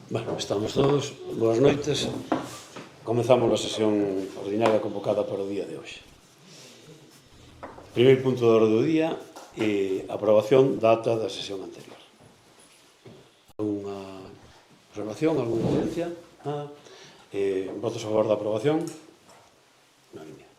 Bueno, estamos todos. Boas noites. Comezamos a sesión ordinaria convocada para o día de hoxe. Primeiro punto da orde do día e aprobación da ata da sesión anterior. Unha observación, alguna incidencia? Votos a favor da aprobación? Non hai ningún.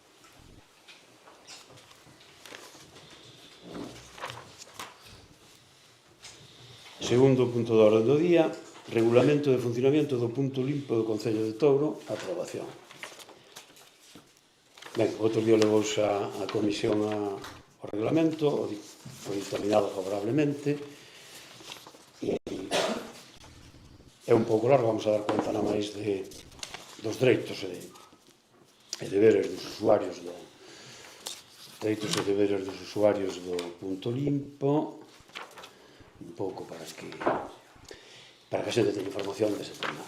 Segundo punto da orde do día, regulamento de funcionamento do punto limpo do Concello de Touro, aprobación. Ben, outro día levouse a comisión ao regulamento, foi dictaminado favorablemente, e é un pouco largo, vamos a dar conta na máis dos dereitos e deberes dos usuarios do punto limpo, un pouco para que a xente teña información dese tema.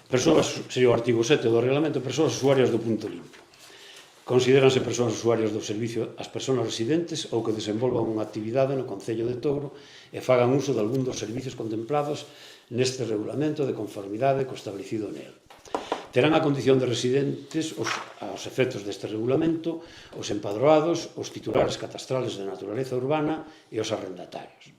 Sería o artigo 7 do reglamento, persoas usuarias do punto limpo. Considéranse persoas usuarias do servicio as persoas residentes ou que desenvolvan unha actividade no Concello de Touro e fagan uso de algún dos servicios contemplados neste regulamento de conformidade co establecido nel. Terán a condición de residentes aos efectos deste regulamento os empadroados, os titulares catastrales de naturaleza urbana e os arrendatarios.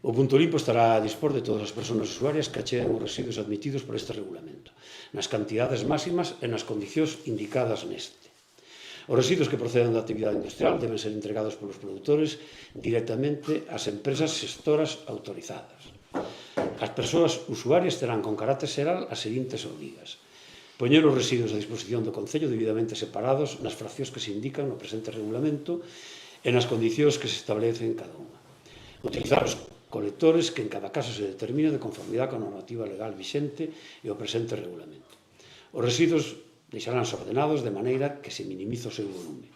O punto limpo estará a dispor de todas as persoas usuarias que acheen os residuos admitidos por este regulamento, nas cantidades máximas e nas condicións indicadas neste. Os residuos que procedan da actividade industrial deben ser entregados polos produtores directamente ás empresas xestoras autorizadas. As persoas usuarias terán con carácter xeral as seguintes obrigas: poñer os residuos a disposición do Concello debidamente separados nas fraccións que se indican no presente regulamento e nas condicións que se establecen cada unha. Utilizar os colectores que en cada caso se determine de conformidade coa normativa legal vixente e o presente regulamento. Os residuos deixaránse ordenados de maneira que se minimize o seu volume.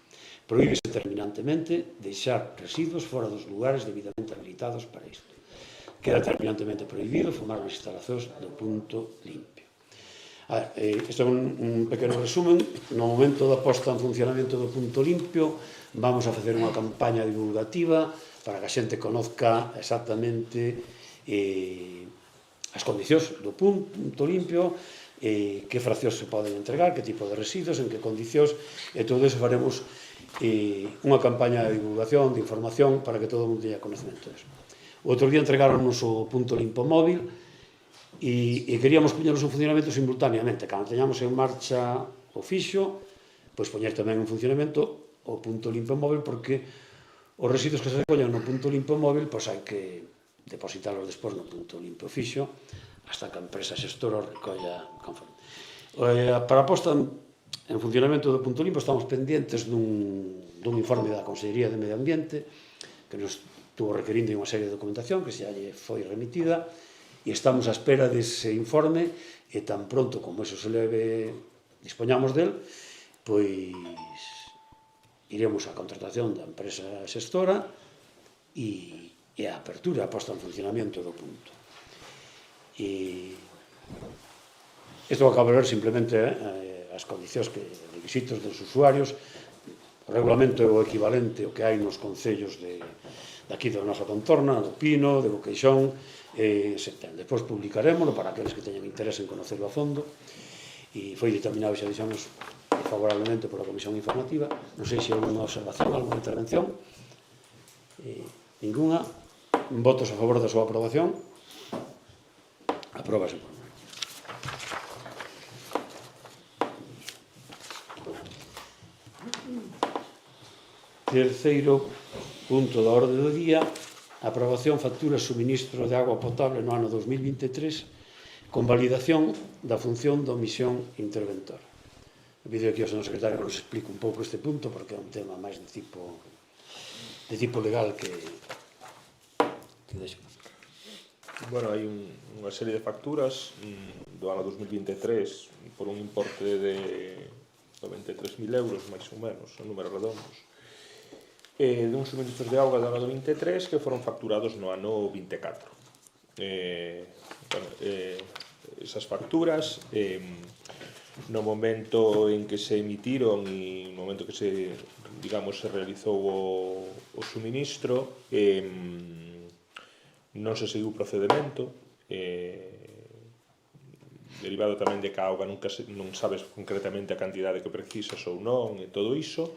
Prohíbese terminantemente deixar residuos fora dos lugares debidamente habilitados para isto. Queda terminantemente prohibido fumar nas instalacións do punto limpio. Isto é un pequeno resumen. No momento da posta en funcionamento do punto limpio vamos a facer unha campaña divulgativa para que a xente conozca exactamente as condicións do punto limpio, que fraccións se poden entregar, que tipo de residuos, en que condicións, e todo iso faremos unha campaña de divulgación, de información, para que todo o mundo teña conocemento disso. O outro día entregáronnos o punto limpo móvil e queríamos poñerlos en funcionamento simultaneamente. Cando teñamos en marcha o fixo, pois poñer tamén en funcionamento o punto limpo móvil, porque os residuos que se recollen no punto limpo móvil pois hai que depositarlos despois no punto limpo fixo hasta que a empresa xestora os recolla conforme. Para a posta en funcionamento do punto limpo estamos pendientes dun informe da Consellería de Medio Ambiente que nos estuvo requerindo unha serie de documentación que xa lle foi remitida e estamos á espera dese informe e tan pronto como eso se leve dispoñamos del, pois iremos á contratación da empresa xestora e a apertura, a posta en funcionamento do punto. Isto vai acabar simplemente as condicións de requisitos dos usuarios. O regulamento é o equivalente ao que hai nos concellos daqui da nosa contorna, do Pino, de Boqueixón, depois publicarémoslo para aqueles que teñan interés en conocerlo a fondo, e foi determinado, xa dixamos, favorablemente pola Comisión Informativa. Non sei se hai alguna observación, alguna intervención. Ninguna. Votos a favor da súa aprobación. Apróbase por unanimidade. Terceiro punto da orde do día: aprobación facturas suministro de agua potable no ano 2023 con validación da función de omisión interventora. Pido aquí ao señor secretario que nos explique un pouco este punto, porque é un tema máis de tipo legal que deixo. Bueno, hai unha serie de facturas do ano 2023 por un importe de 93.000 euros, máis ou menos, son números redondos, dun suministros de auga do ano 23 que foron facturados no ano 24. Esas facturas, no momento en que se emitiron e no momento que se realizou o suministro, non se seguiu o procedimento, derivado tamén de que a auga non sabes concretamente a cantidade que precisas ou non, e todo iso,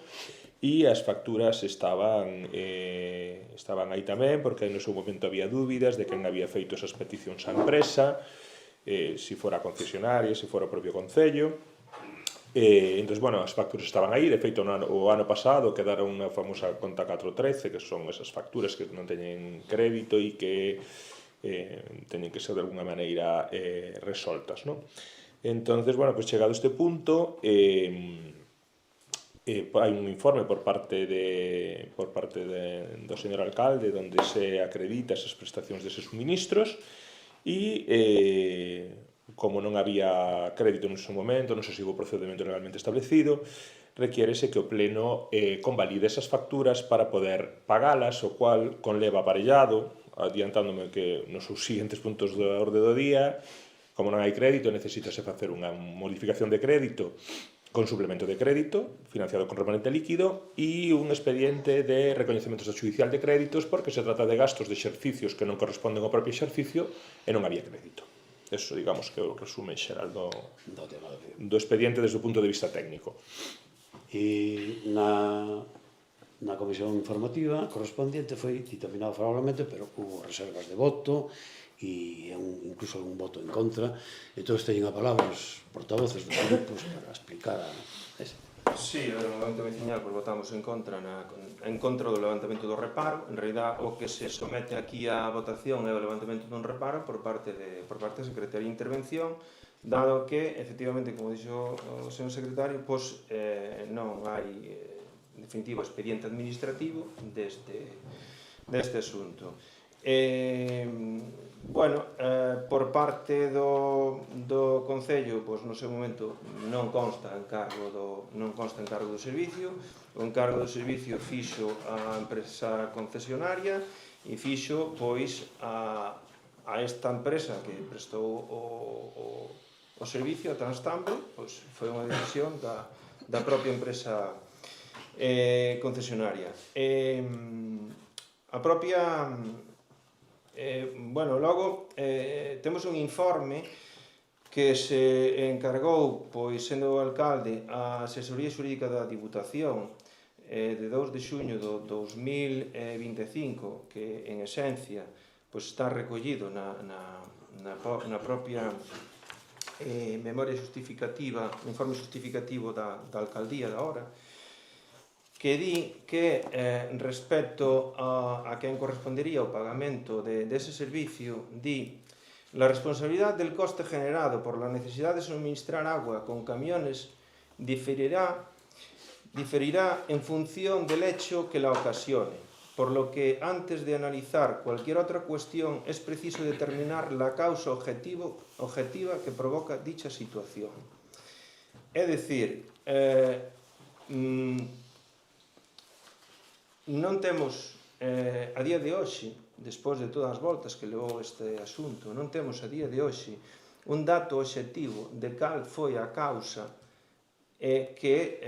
e as facturas estaban aí tamén, porque no seu momento había dúbidas de quen había feito esas peticións á empresa, se fora a concesionaria, se fora o propio Concello. Entón, bueno, as facturas estaban aí. De feito, o ano pasado quedaron unha famosa conta 413, que son esas facturas que non teñen crédito e que teñen que ser de alguna maneira resoltas, non? Entón, bueno, pues chegado a este punto, hai un informe por parte do señor alcalde onde se acredita esas prestacións deses suministros e como non había crédito no seu momento, non se sigo o procedimento legalmente establecido, requiérese que o Pleno convalide esas facturas para poder pagalas, o cual conleva aparellado, adiantándome que nos seus siguientes puntos da orde do día, como non hai crédito, necesítase facer unha modificación de crédito con suplemento de crédito, financiado con remanente líquido, e un expediente de recoñecementos judicial de créditos, porque se trata de gastos de exercicios que non corresponden ao propio exercicio e non había crédito. Eso, digamos, que é o resumen xeral do expediente desde o punto de vista técnico. E na comisión informativa correspondiente foi dictaminado favorablemente, pero hubo reservas de voto e incluso algún voto en contra. Entón, teñen a palabra os portavoces dos grupos para explicar ese. Sí, o levantamento veciñal, pois votamos en contra do levantamento do reparo. En realidad, o que se somete aquí á votación é o levantamento dun reparo por parte da Secretaría de Intervención, dado que, efectivamente, como dixo o señor secretario, pois non hai, en definitivo, expediente administrativo deste asunto. Bueno, por parte do Concello, pois no seu momento non consta encargo do servicio. O encargo do servicio fixo a empresa concesionaria e fixo pois a esta empresa que prestou o servicio, a Transtamble, pois foi unha decisión da propia empresa concesionaria. A propia bueno, logo temos un informe que se encargou, pois sendo o alcalde, a Asesoría Xurídica da Diputación de 2 de xuño do 2025, que en esencia pois está recollido na propia memoria justificativa, informe justificativo da alcaldía da hora, que di que respecto a quen correspondería o pagamento de ese servicio, di: la responsabilidad del coste generado por la necesidad de suministrar agua con camiones diferirá en función del hecho que la ocasione, por lo que antes de analizar cualquier otra cuestión es preciso determinar la causa objetiva que provoca dicha situación. É dicir, non temos, a día de hoxe, despois de todas as voltas que levou este asunto, non temos a día de hoxe un dato obxectivo de cal foi a causa que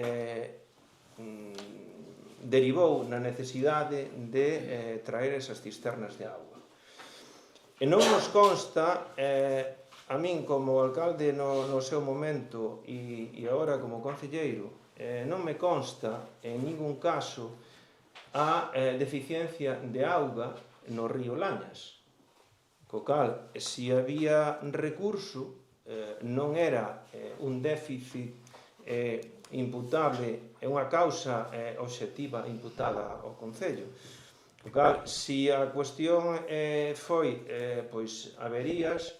derivou na necesidade de traer esas cisternas de auga. E non nos consta, a min como alcalde no seu momento e agora como concelleiro, non me consta en ningún caso a deficiencia de auga no río Lañas, co cal, se había recurso, non era un déficit imputable, é unha causa obxectiva imputada ao Concello. Co cal, se a cuestión foi pois averías,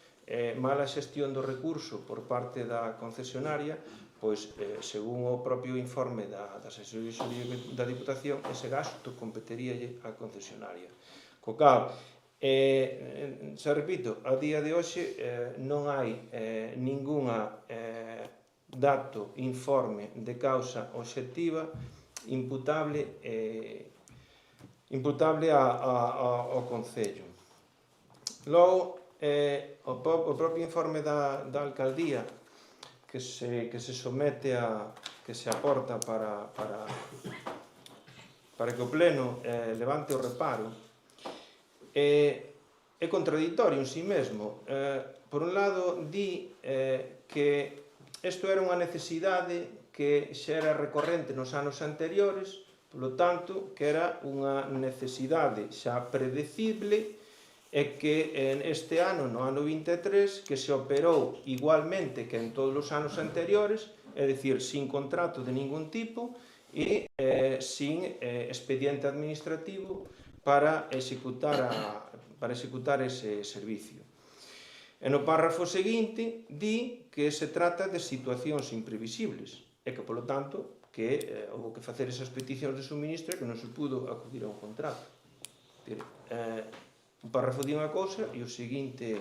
mala xestión do recurso por parte da concesionaria, pois, según o propio informe da Asesoría Xurídica da Diputación, ese gasto competeríalle á concesionaria. Co cal, xa repito, a día de hoxe non hai ninguna dato, informe de causa obxectiva imputable ao Concello. Logo, o propio informe da alcaldía que se somete que se aporta para que o Pleno levante o reparo, é contradictorio en sí mesmo. Por un lado, di que isto era unha necesidade que xa era recorrente nos anos anteriores, polo tanto, que era unha necesidade xa predecible e que este ano, no ano 23, que se operou igualmente que en todos os anos anteriores, é dicir, sin contrato de ningún tipo e sin expediente administrativo para executar ese servicio. E no párrafo seguinte di que se trata de situacións imprevisibles e que, polo tanto, que houve que facer esas peticións de suministro e que non se pudo acudir a un contrato. Un párrafo di unha cousa e o seguinte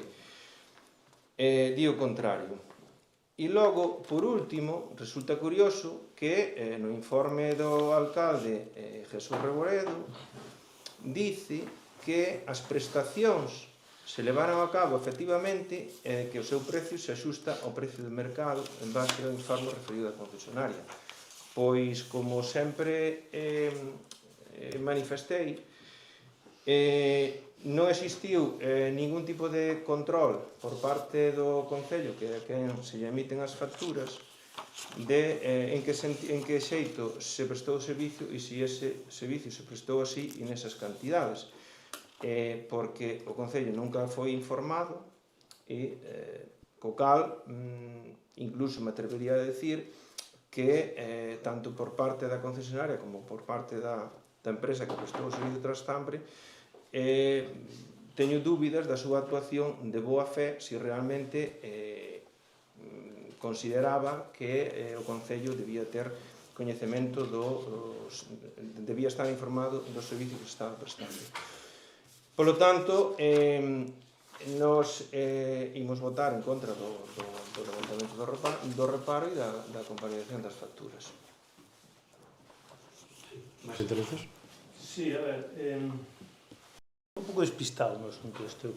di o contrario. E logo, por último, resulta curioso que no informe do alcalde Jesús Reboredo dice que as prestacións se levaron a cabo efectivamente que o seu precio se axusta ao precio de mercado en base ao informe referido da concesionaria. Pois, como sempre manifestei, non existiu ningún tipo de control por parte do Concello que a quen se lle emiten as facturas de en que xeito se prestou o servicio e se ese servicio se prestou así e nesas cantidades, porque o Concello nunca foi informado e co cal incluso me atrevería a decir que tanto por parte da concesionaria como por parte da empresa que prestou o servicio de Trastambre teño dúbidas da súa actuación de boa fe se realmente consideraba que o Concello debía ter coñecemento debía estar informado do servicio que se estaba prestando. Polo tanto, nos imos votar en contra do levantamento do reparo e da convalidación das facturas. Máis intereses? Sí, a ver, un pouco despistado no asunto este.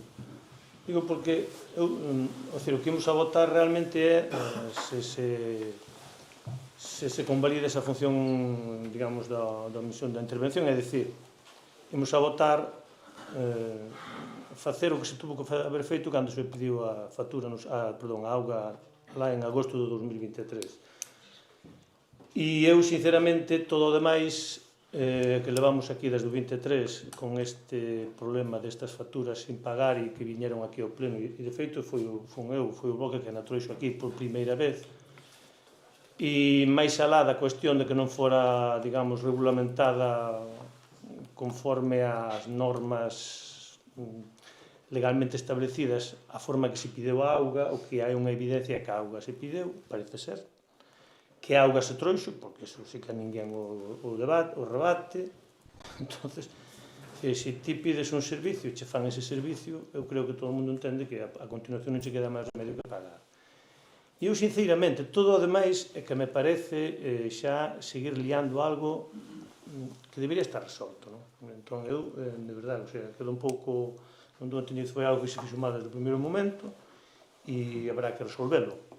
Digo porque o que imos a votar realmente é se se convalida esa función, digamos, da misión da intervención, é dicir, imos a votar facer o que se tuvo que haber feito cando se pediu a factura, a auga lá en agosto de 2023. E eu, sinceramente, todo o demais que levamos aquí desde o 23 con este problema destas facturas sin pagar e que viñeron aquí ao pleno e de feito foi o Bloque que na trouxo aquí por primeira vez e máis alá da cuestión de que non fora, digamos, regulamentada conforme ás normas legalmente establecidas a forma que se pideu a auga, o que hai unha evidencia que a auga se pideu, parece ser que a auga se trouxo, porque eso sí que a ninguén o rebate. Entonces, se ti pides un servicio e che fan ese servicio, eu creo que todo o mundo entende que a continuación non che queda máis remedio que pagar. E eu, sinceramente, todo o demais é que me parece xa seguir liando algo que debería estar resolto, non? Entón, eu, de verdade, quedo un pouco, non estou entendido, foi algo que se fixo mal desde o primeiro momento e habrá que resolverlo.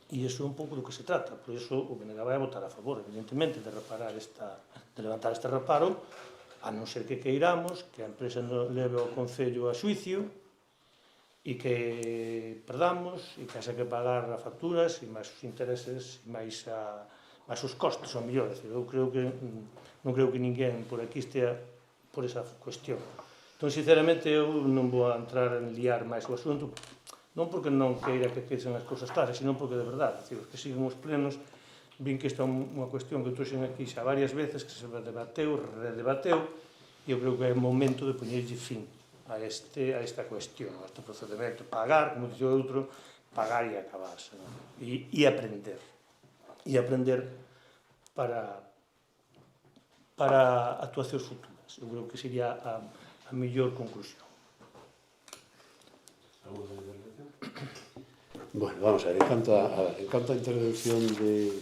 E iso é un pouco do que se trata, por iso o BNG vai a votar a favor, evidentemente, de levantar este reparo, a non ser que queiramos que a empresa leve ao Concello a xuicio e que perdamos e que haxa que pagar as facturas e máis os intereses e máis os costos, ao mellor. Eu creo que non creo que ninguén por aquí estea por esa cuestión. Entón, sinceramente, eu non vou a entrar en liar máis o asunto, non porque non queira que queden as cousas claras, sino porque de verdade, os que siguen os plenos vin que esta é unha cuestión que trouxen aquí xa varias veces, que se debateu, redebateu, e eu creo que é o momento de poñerlle fin a esta cuestión, a este procedimento, pagar, como dixo outro, pagar e acabarse, e aprender para actuacións futuras. Eu creo que sería a mellor conclusión. Bueno, vamos a ver, en canto a intervención de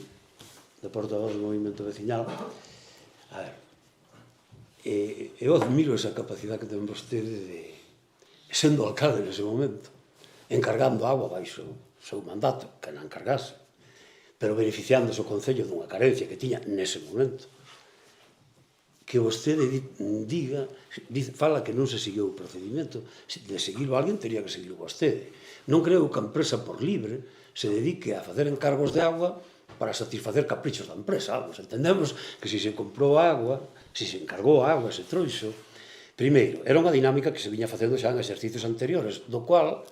portavoz do movimento veciñal, a ver, eu admiro esa capacidade que ten vostede de, sendo alcalde nese momento, encargando agua baixo o seu mandato, que non encargase, pero beneficiándose o Concello dunha carencia que tiña nese momento. que vostede diga, fala que non se seguiu o procedimento, de seguirlo alguén teria que seguirlo vostede. Non creo que a empresa por libre se dedique a facer encargos de agua para satisfacer caprichos da empresa. Vamos, entendemos que se comprou agua, se encargou agua, se trouxo. Primeiro, era unha dinámica que se viña facendo xa en exercicios anteriores, do cual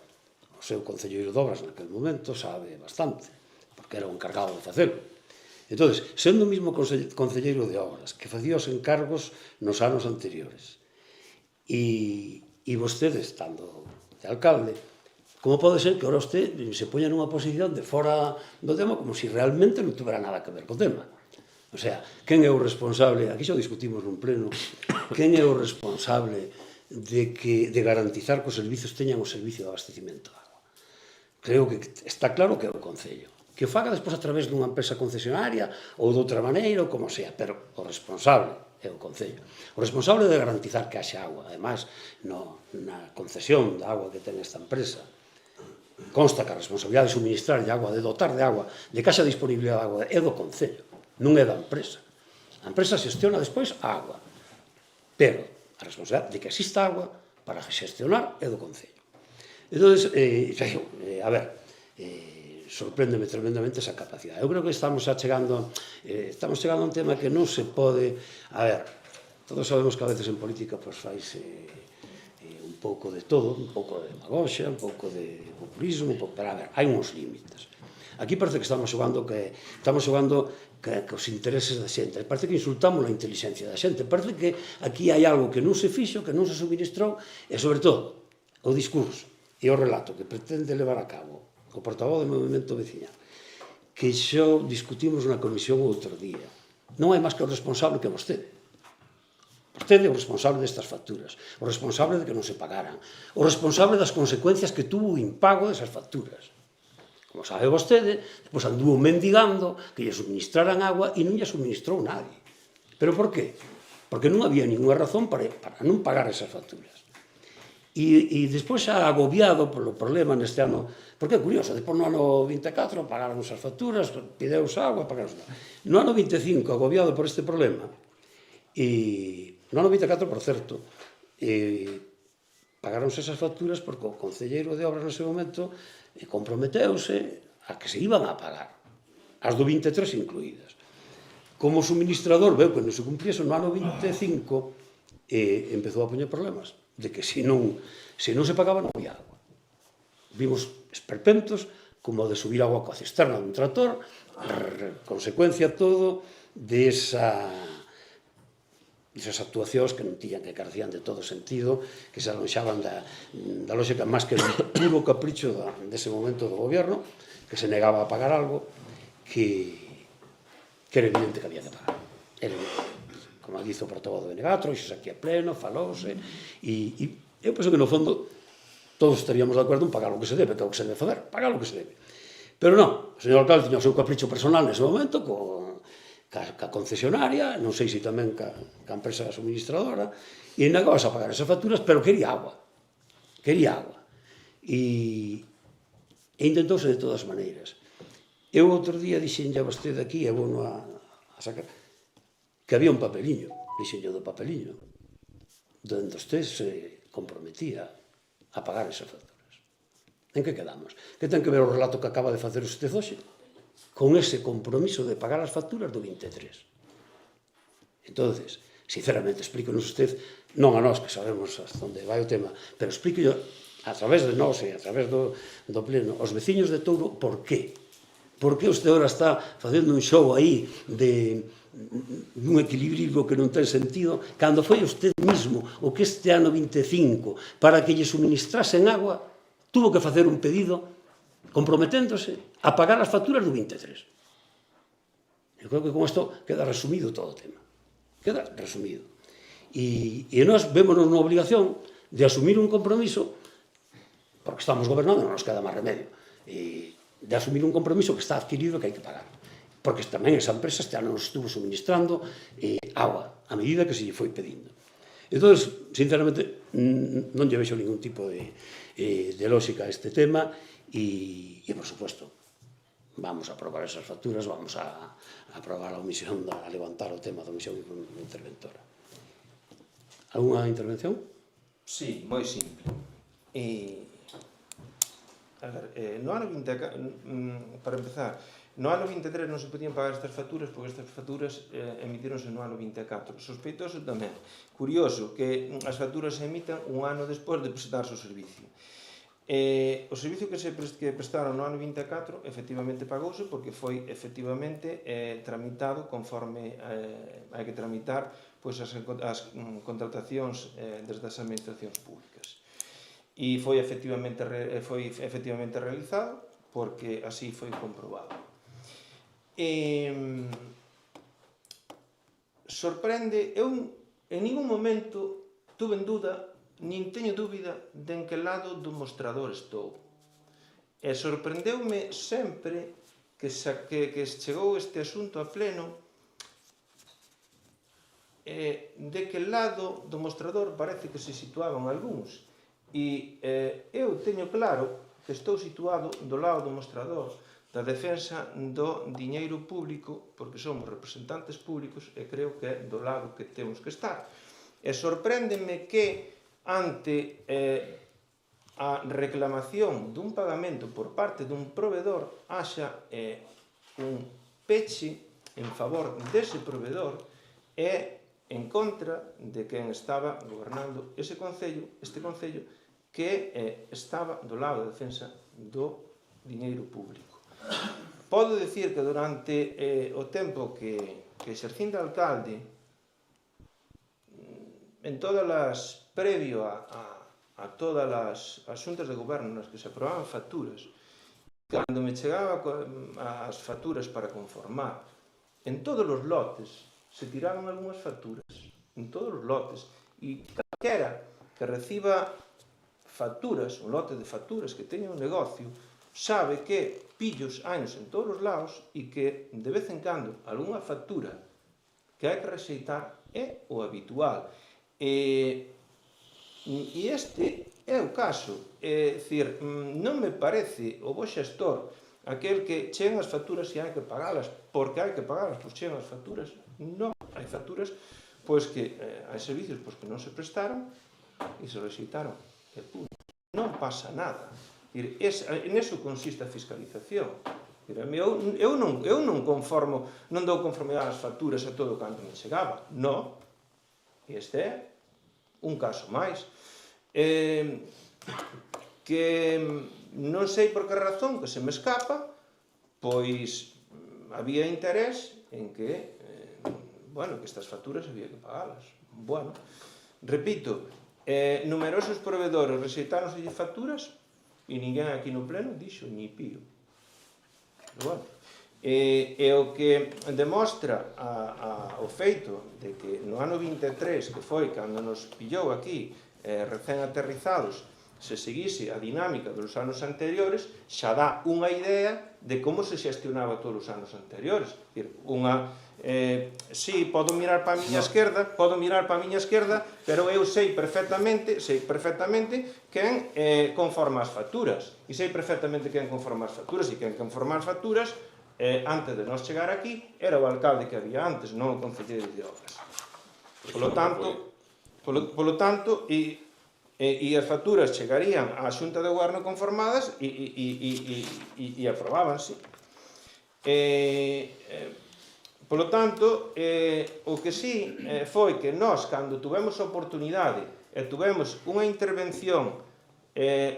o seu concelleiro de obras naquele momento sabe bastante, porque era o encargado de facelo. Entón, sendo o mesmo concelleiro de obras que facía os encargos nos anos anteriores e vostede estando de alcalde, como pode ser que ahora usted se poña nunha posición de fora do tema como se realmente non tuvera nada que ver co tema? O sea, quen é o responsable, aquí xa discutimos nun pleno, quen é o responsable de garantizar que os servicios teñan o servicio de abastecimento de agua? Creo que está claro que é o Concello. Que o faga despois a través dunha empresa concesionaria ou de outra maneira ou como sea, pero o responsable é o Concello. O responsable de garantizar que haxa agua. Ademais, na concesión da agua que ten esta empresa, consta que a responsabilidade de suministrar de agua, de dotar de agua, de que haxa disponibilidade de agua, é do Concello, non é da empresa. A empresa xestiona despois a agua, pero a responsabilidade de que exista agua para gestionar é do Concello. Entón, a ver, sorpréndeme tremendamente esa capacidade. Eu creo que estamos chegando a un tema que non se pode... A ver, todos sabemos que a veces en política faise un pouco de todo, un pouco de demagoxia, un pouco de populismo, pero a ver, hai uns límites. Aquí parece que estamos xogando cos intereses da xente, parece que insultamos a inteligencia da xente, parece que aquí hai algo que non se fixo, que non se suministrou, e sobre todo, o discurso e o relato que pretende levar a cabo o portavoz do movimento veciñal, que xo discutimos na comisión outro día. Non hai máis que o responsable que vostede. Vostede é o responsable destas facturas, o responsable de que non se pagaran, o responsable das consecuencias que tuvo o impago desas facturas. Como sabe vostede, depois anduvo mendigando que lle suministraran agua e non lle suministrou nadie. Pero por qué? Porque non había ninguna razón para non pagar esas facturas. E despois xa agobiado polo problema neste ano, porque é curioso, despois no ano 24 pagaron as facturas, pideus agua, pagaron... No ano 25, agobiado por este problema, e no ano 24, por certo, pagaronse esas facturas porque o concelleiro de obras nese momento comprometeuse a que se iban a pagar, as do 23 incluídas. Como suministrador, veu que non se cumpliese no ano 25, empezou a poñer problemas de que se non se pagaba non había agua. Vimos esperpentos como de subir agua coa cisterna dun tractor, consecuencia todo desas actuacións que non tiñan, que carecían de todo sentido, que se alonxaban da lógica máis que un puro capricho dese momento do goberno, que se negaba a pagar algo que era evidente que había de pagar. Era evidente. Como dice o portavoz do BNG, trouxose aquí a pleno, falouse, e eu penso que no fondo todos estaríamos de acordo en pagar o que se debe, que é o que se debe fazer, pagar o que se debe. Pero non, o señor alcalde tiña o seu capricho personal nese momento, ca concesionaria, non sei se tamén ca empresa suministradora, e negabas a pagar esas facturas, pero quería agua. Quería agua. E intentouse de todas maneiras. Eu outro día dixenlle a vostede aquí, e vou a sacar, que había un papeliño, dixenlle do papeliño, donde usted se comprometía a pagar esas facturas. En que quedamos? Que ten que ver o relato que acaba de facer usted hoxe con ese compromiso de pagar as facturas do 23. Entonces, sinceramente, explíquenos usted, non a nós que sabemos hasta onde vai o tema, pero explíquenos a través de nós e a través do pleno, os veciños de Touro, por qué? Por que usted ahora está facendo un show aí de un equilibrio que non ten sentido, cando foi usted mismo o que este ano 25, para que lle suministrasen agua, tuvo que facer un pedido comprometéndose a pagar as facturas do 23. Eu creo que con isto queda resumido todo o tema. Queda resumido. E nós vémonos na obligación de asumir un compromiso, porque estamos gobernando, non nos queda máis remedio, de asumir un compromiso que está adquirido que hai que pagar. Porque tamén esa empresa este ano nos estuvo suministrando agua a medida que se lle foi pedindo. Entón, sinceramente, non lle vexo ningún tipo de lógica a este tema e, por suposto, vamos a aprobar esas facturas, vamos a aprobar a omisión, a levantar o tema da omisión interventora. Alguna intervención? Sí, moi simple. A ver, no ano 24, para empezar, no ano 23 non se podían pagar estas facturas porque estas facturas emitíronse no ano 24. Sospeitoso tamén. Curioso que as facturas se emitan un ano despois de presentarse o servicio. O servicio que prestaron no ano 24 efectivamente pagouse porque foi efectivamente tramitado conforme hai que tramitar pois as contratacións desde as administracións públicas. E foi efectivamente realizado porque así foi comprobado. Sorprende, eu en ningún momento tuve en dúda, nin teño dúbida de en que lado do mostrador estou. E sorprendeume sempre que chegou este asunto a pleno de que lado do mostrador parece que se situaban algúns. E eu teño claro que estou situado do lado do mostrador da defensa do diñeiro público porque somos representantes públicos e creo que é do lado que temos que estar. E sorpréndeme que ante a reclamación dun pagamento por parte dun provedor haxa un peche en favor dese provedor e en contra de quen estaba gobernando este concello que estaba do lado da defensa do diñeiro público. Podo dicir que durante o tempo que exercín de alcalde, en todas as, previo a todas as xuntas de goberno nas que se aprobaban facturas, cando me chegaba as facturas para conformar, en todos os lotes se tiraban algunhas facturas, en todos os lotes, e calquera que reciba facturas, un lote de facturas que teña un negocio, sabe que pillos anos en todos os lados e que de vez en cando algunha factura que hai que rexeitar é o habitual. E este é o caso. É dicir, non me parece o bo xestor aquel que chegan as facturas e hai que pagalas porque hai que pagalas, pois chegan as facturas. Non, hai facturas pois que hai servicios pois que non se prestaron e se rexeitaron. E punto. Non pasa nada. Neso consiste a fiscalización. Eu non dou conformidade ás facturas a todo canto me chegaba. Non. Este é un caso máis. Que non sei por que razón que se me escapa, pois había interés en que que estas facturas había que pagalas. Bueno, repito, numerosos provedores rexeitáronse facturas e ninguén aquí no pleno dixo ni pío. Bueno, e o que demostra o feito de que no ano 23, que foi cando nos pillou aquí recén aterrizados, se seguise a dinámica dos anos anteriores, xa dá unha idea de como se xestionaba todos os anos anteriores. Si, podo mirar para a miña esquerda, pero eu sei perfectamente quen conforma as facturas. E sei perfectamente quen conforma as facturas, e quen conforma as facturas, antes de nos chegar aquí, era o alcalde que había antes, non o concelleiro de obras. Polo tanto, e as facturas chegarían á xunta de goberno conformadas e aprobábanse. Polo tanto, o que sí foi que nós, cando tuvemos a oportunidade e tuvemos unha intervención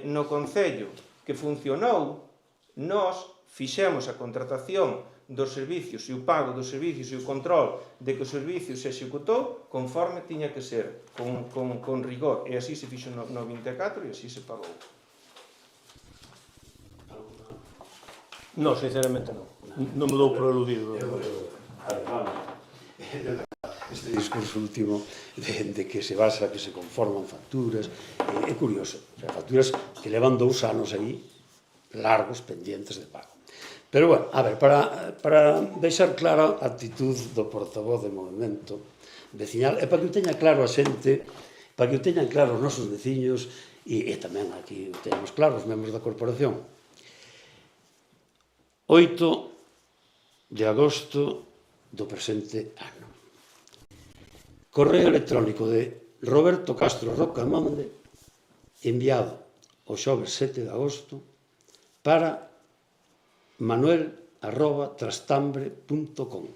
no Concello que funcionou, nós fixemos a contratación dos servicios e o pago dos servicios e o control de que o servicio se executou conforme tiña que ser, con rigor, e así se fixo no 24 e así se pagou. Non, sinceramente non. Non me dou por aludido. Este discurso último de que se basa, que se conforman facturas, é curioso. Facturas que levan 2 anos aí largos, pendientes de pago. Pero, bueno, a ver, para deixar clara a actitud do portavoz de Movemento Veciñal, e para que o teña claro a xente, para que o teñan claro os nosos veciños, e tamén aquí o teñamos claro os membros da corporación. 8 de agosto do presente ano. Correo electrónico de Roberto Castro Rocamonde, enviado o xoves 7 de agosto para manuel@trastambre.com.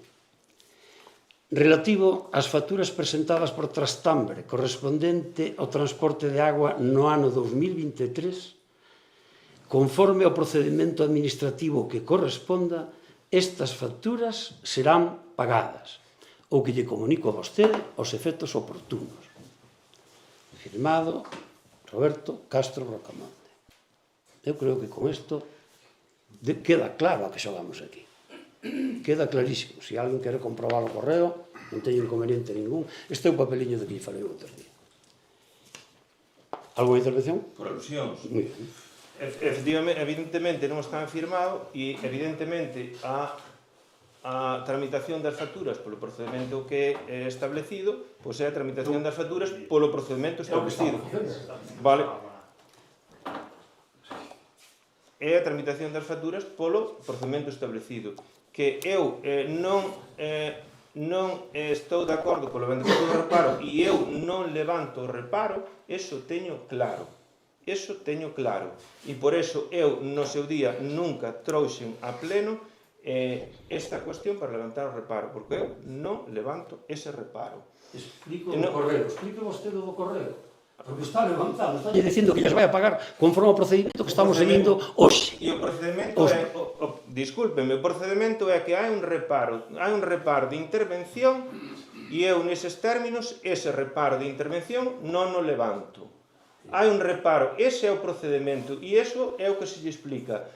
Relativo ás facturas presentadas por Trastambre correspondente ao transporte de agua no ano 2023, conforme ao procedimento administrativo que corresponda, estas facturas serán pagadas, ou que lle comunico a vostede os efectos oportunos. Firmado Roberto Castro Rocamonde. Eu creo que con isto queda claro a que xogamos aquí. Queda clarísimo. Se alguén quere comprobar o correo, non teño inconveniente ningún. Este é o papeliño de que lle falei outro día. Alguna intervención? Por alusións. Moi ben. Evidentemente non están firmados e evidentemente a tramitación das facturas polo procedimento que é establecido, pois é a tramitación das facturas polo procedimento establecido. Vale? É a tramitación das facturas polo procedimento establecido. Que eu non estou de acordo co levantamento do reparo e eu non levanto o reparo, eso teño claro. Eso teño claro. E por eso eu, no seu día, nunca trouxen a pleno esta cuestión para levantar o reparo, porque eu non levanto ese reparo. Explico o correo. Explique vostede do correo. Porque está levantado, está dicindo que lles vai a pagar conforme ao procedimento que estamos seguindo hoxe. E o procedimento é, discúlpeme, o procedimento é que hai un reparo de intervención e eu neses términos, ese reparo de intervención non o levanto. Hai un reparo, ese é o procedimento e iso é o que se lle explica.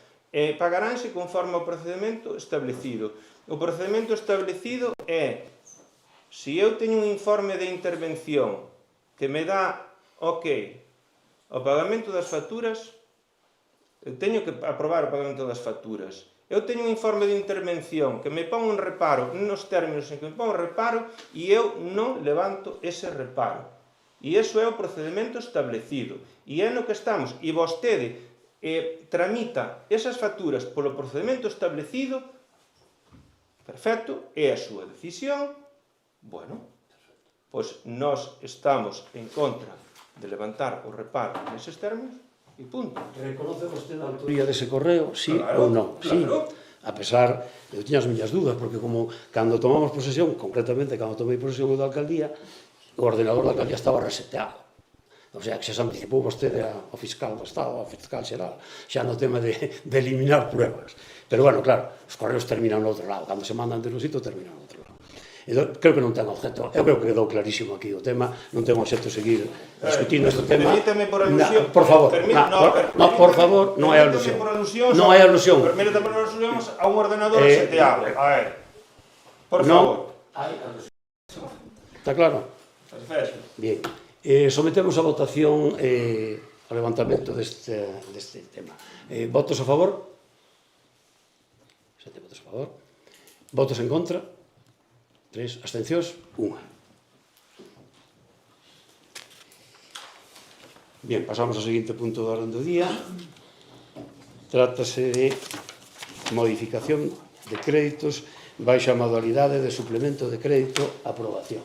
Pagaránse conforme ao procedimento establecido. O procedimento establecido é, se eu teño un informe de intervención que me dá o pagamento das facturas, eu teño que aprobar o pagamento das facturas. Eu teño un informe de intervención que me pon un reparo nos términos en que me pon un reparo e eu non levanto ese reparo. E iso é o procedimento establecido. E é no que estamos. E vostede tramita esas facturas polo procedimento establecido, perfecto, é a súa decisión. Bueno, pois nós estamos en contra de levantar o reparo neses términos e punto. Reconoce vostede a autoría dese correo, sí Claro, ou non? claro. Sí. A pesar, eu tiña as miñas dúdas, porque como cando tomamos posesión, concretamente cando tomei posesión da alcaldía, o ordenador da alcaldía estaba reseteado. O sea, que xa se anticipou vostede ao fiscal do Estado, ao fiscal xeral, xa no tema de eliminar pruebas. Pero, bueno, claro, os correos terminan no outro lado. Cando se mandan de un sitio, terminan no outro lado. Entón, creo que non ten objeto. Eu creo que quedou clarísimo aquí o tema. Non ten objeto seguir discutindo este tema. Permítame por alusión. Por favor. No, por favor, non hai alusión. Non hai alusión. Permítame por alusión a un ordenador reseteado. A ver. Por favor. Hai alusión. Está claro? Perfecto. Bien. Sometemos a votación o levantamento deste tema. Votos a favor? 7 votos a favor. Votos en contra? 3. Abstencións? 1. Bien, pasamos ao seguinte punto do orden do día. Trátase de modificación de créditos baixo a modalidade de suplemento de crédito aprobación.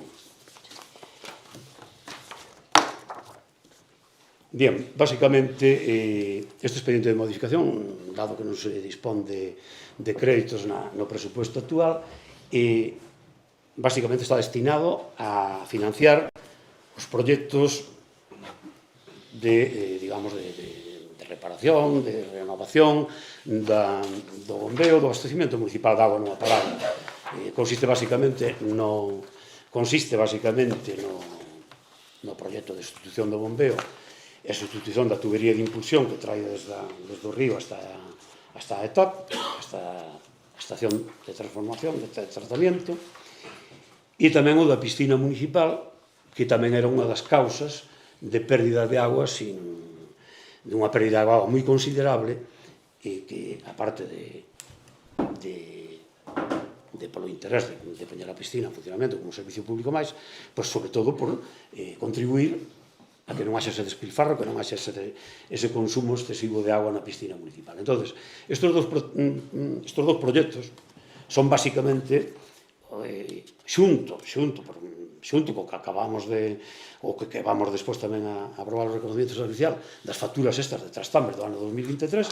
Bien, básicamente, este expediente de modificación, dado que non se dispón de créditos no presupuesto actual, básicamente está destinado a financiar os proxectos de reparación, de renovación do bombeo, do abastecimento municipal de agua nunha palabra. Consiste basicamente no proxecto de sustitución do bombeo e a sustitución da tubería de impulsión que trae desde o río hasta a ETAP, hasta a estación de transformación, de tratamiento, e tamén o da piscina municipal, que tamén era unha das causas de pérdida de agua, de unha pérdida de agua moi considerable, e que, aparte de polo interés de poñer a piscina en funcionamento como un servicio público máis, pois sobre todo por contribuir a que non haxa ese despilfarro, que non haxa ese consumo excesivo de agua na piscina municipal. Entón, estes dous proxectos son basicamente xunto, xunto co que acabamos de, ou que vamos despois tamén a aprobar o reconocimiento oficial das facturas estas de Trastamber do ano 2023,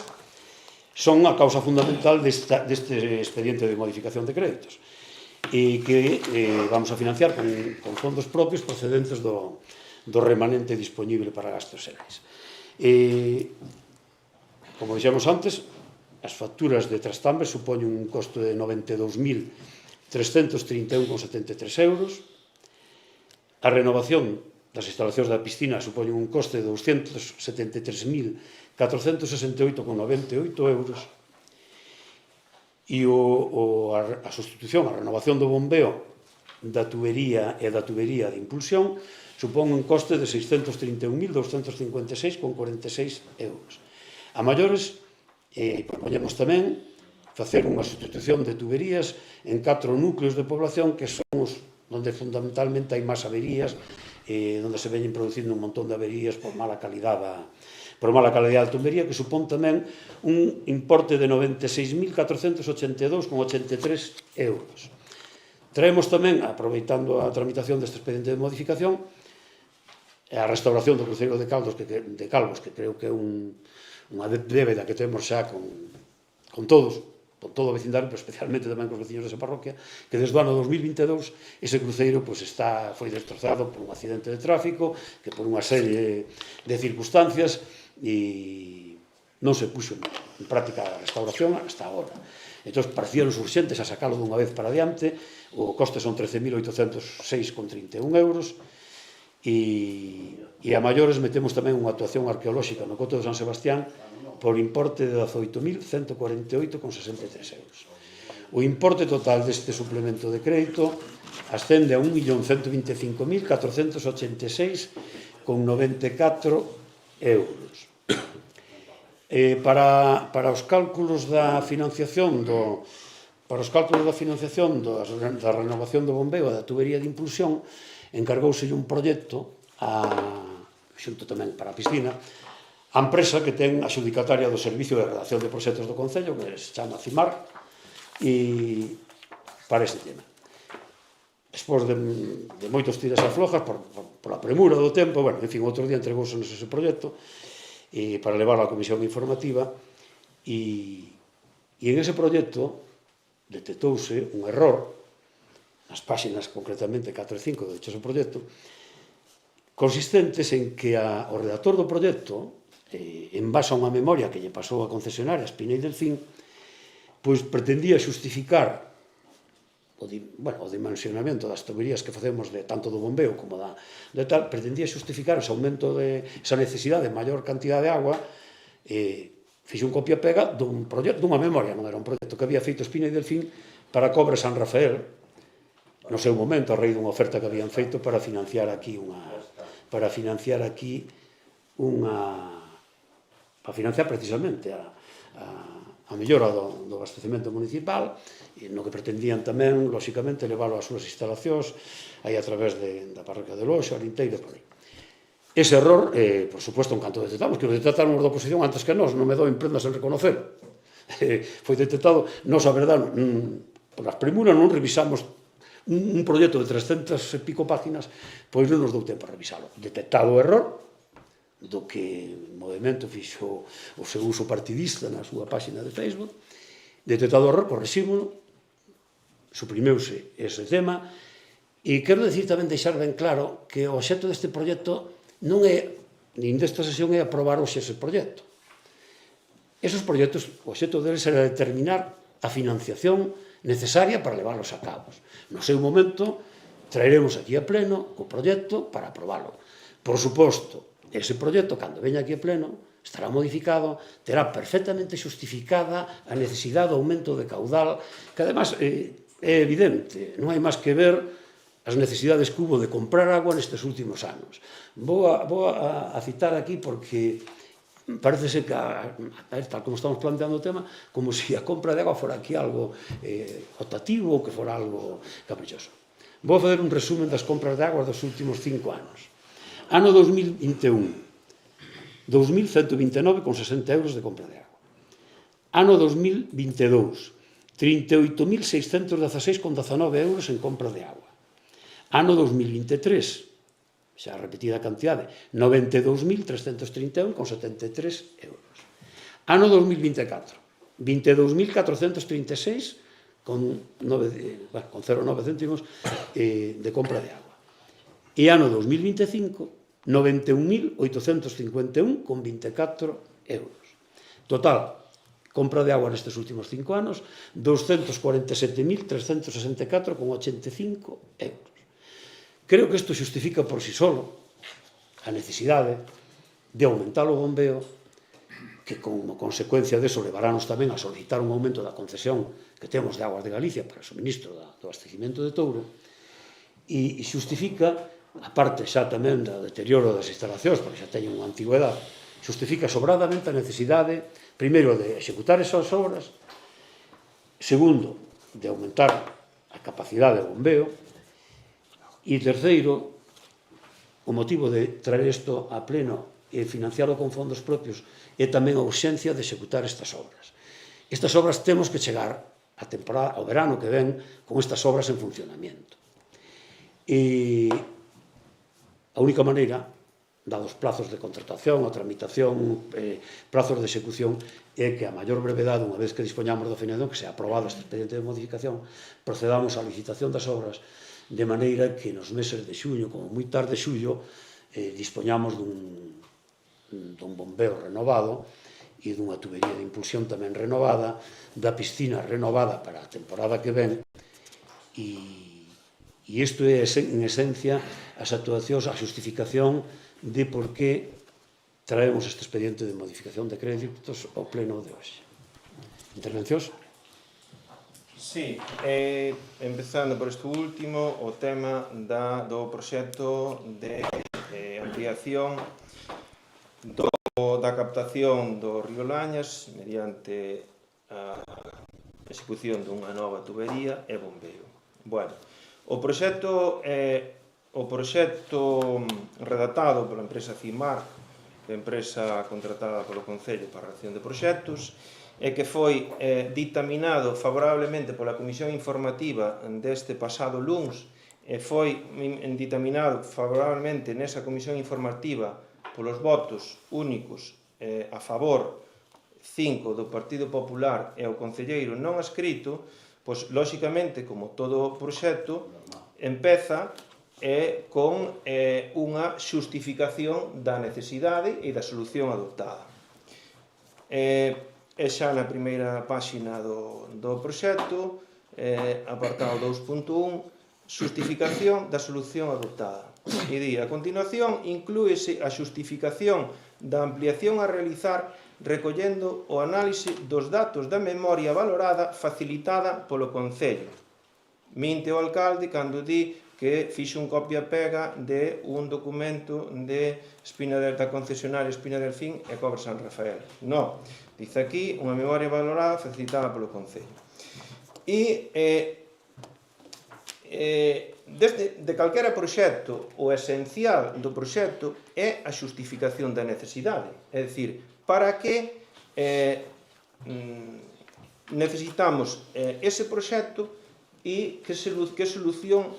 son a causa fundamental deste expediente de modificación de créditos e que vamos a financiar con fondos propios procedentes do remanente disponible para gastos xerais. Como dixemos antes, as facturas de Trastamber supoñen un costo de 92.331,73 euros. A renovación das instalacións da piscina supoñen un coste de 273.468,98 euros. E a sustitución, a renovación do bombeo da tubería e da tubería de impulsión supón un coste de 631.256,46 euros. A maiores, propoñemos tamén facer unha sustitución de tuberías en 4 núcleos de población que son os onde fundamentalmente hai máis averías, onde se veñen producindo un montón de averías por mala calidade da tubería, que supón tamén un importe de 96.482,83 euros. Traemos tamén, aproveitando a tramitación deste expediente de modificación, a restauración do cruceiro de Calvos, que creo que é unha débeda que temos xa con todo o vecindario, pero especialmente tamén cos veciños desa parroquia, que desde o ano 2022 ese cruceiro foi destrozado por un accidente de tráfico, que por unha serie de circunstancias e non se puxo en práctica a restauración hasta agora. Entón, parecíanos urxentes a sacalo dunha vez para adiante, o coste son 13.806,31 euros, e a maiores metemos tamén unha actuación arqueolóxica no Coto de San Sebastián por importe de 18.148,63 euros. O importe total deste suplemento de crédito ascende a 1.125.486,94 euros. Para os cálculos da financiación da renovación do bombeo e da tubería de impulsión, encargouselle un proxecto xunto tamén para a piscina a empresa que ten a xudicataria do Servicio de Redacción de Proxectos do Concello, que se chama CIMAR, e para este tema. Despois de moitos tiras e aflojas por a premura do tempo, bueno, en fin, outro día entregouse ese proxecto para levar á comisión informativa, e en ese proxecto detectouse un error nas páxinas concretamente 4 e 5 do dichoso proxecto, consistentes en que o redactor do proxecto, en base a unha memoria que lle pasou a concesionaria Espinei del Cin, pois pretendía xustificar o dimensionamento das tuberías que facemos tanto do bombeo como de tal, pretendía xustificar ese aumento esa necesidade de maior cantidad de agua, fixe un copia-pega dunha memoria, non era un proxecto que había feito Espinei del Cin para a Cobre San Rafael, no seu momento, a raíz dunha oferta que habían feito para financiar precisamente a mellora do abastecemento municipal, no que pretendían tamén, lóxicamente, leválo ás súas instalacións aí a través da parroquia de Loxo, a Linteira, por aí. Ese error, por suposto, en canto detectamos, que o detectaron os da oposición antes que nós, non me dou en prendas en reconocer. Foi detectado, nós, a verdade, por as premuras non revisamos un proxecto de 300 e pico páginas, pois non nos dou tempo a revisalo. Detectado o error, do que o movimento fixo o seu uso partidista na súa páxina de Facebook, detectado o error, correxímolo, suprimiuse ese tema, e quero decir tamén, deixar ben claro, que o obxecto deste proxecto non é, nin desta sesión, é aprobar hoxe ese proxecto. Esos proxectos, o obxecto deles era determinar a financiación necesaria para leválos a cabo. No seu momento, traeremos aquí a pleno o proxecto para aprobalo. Por suposto, ese proxecto, cando veña aquí a pleno, estará modificado, terá perfectamente xustificada a necesidade de aumento de caudal, que además é evidente, non hai máis que ver as necesidades que hubo de comprar agua nestes últimos anos. Vou a citar aquí porque parece ser que, tal como estamos planteando o tema, como se a compra de agua fora aquí algo optativo ou que fora algo caprichoso. Vou a fazer un resumen das compras de agua dos últimos 5 anos. Ano 2021, 2.129,60 euros de compra de agua. Ano 2022, 38.616,19 euros en compra de agua. Ano 2023, xa a repetida cantidade, 92.331,73 euros. Ano 2024, 22.436 con 0,9 céntimos de compra de agua. E ano 2025, 91.851,24 euros. Total, compra de agua nestes últimos 5 anos, 247.364,85 euros. Creo que isto xustifica por si solo a necesidade de aumentar o bombeo, que como consecuencia deso levarános tamén a solicitar un aumento da concesión que temos de Aguas de Galicia para o suministro do abastecimento de Touro, e xustifica, a parte xa tamén do deterioro das instalacións, porque xa teñen unha antigüedade, xustifica sobradamente a necesidade, primeiro, de executar esas obras, segundo, de aumentar a capacidade de bombeo, e terceiro, o motivo de traer isto a pleno e financiarlo con fondos propios é tamén a urxencia de executar estas obras. Estas obras temos que chegar a temporada, ao verano que ven, con estas obras en funcionamiento. E a única maneira, dados plazos de contratación, a tramitación, plazos de execución, é que a maior brevedade, unha vez que dispoñamos da financiación, que se ha aprobado este expediente de modificación, procedamos á licitación das obras, de maneira que nos meses de xuño, como moi tarde xullo, dispoñamos dun bombeo renovado e dunha tubería de impulsión tamén renovada, da piscina renovada para a temporada que ven, e isto é, en esencia, as actuacións, a justificación de por que traemos este expediente de modificación de créditos ao pleno de hoxe. Intervencións? Sí, empezando por este último, o tema do proxecto de ampliación da captación do río Lañas mediante a execución dunha nova tubería e bombeo. Bueno, o proxecto redactado pola empresa CIMAR, que é a empresa contratada polo Concello para a redacción de proxectos, e que foi dictaminado favorablemente pola Comisión Informativa deste pasado luns, e foi dictaminado favorablemente nesa Comisión Informativa polos votos únicos a favor 5 do Partido Popular e o concelleiro non adscrito, pois, lóxicamente, como todo proxecto, empeza con unha xustificación da necesidade e da solución adoptada. É xa na primeira páxina do proxecto, apartado 2.1, xustificación da solución adoptada. E di, a continuación, inclúese a xustificación da ampliación a realizar recollendo o análise dos datos da memoria valorada facilitada polo Concello. Minte o alcalde cando di que fixo un copia-pega de un documento da concesionaria Espina del Fin e Cobre San Rafael. Non, dice aquí unha memoria valorada facilitada polo Concello. E de calquera proxecto, o esencial do proxecto é a xustificación da necesidade. É dicir, para que necesitamos ese proxecto e que solución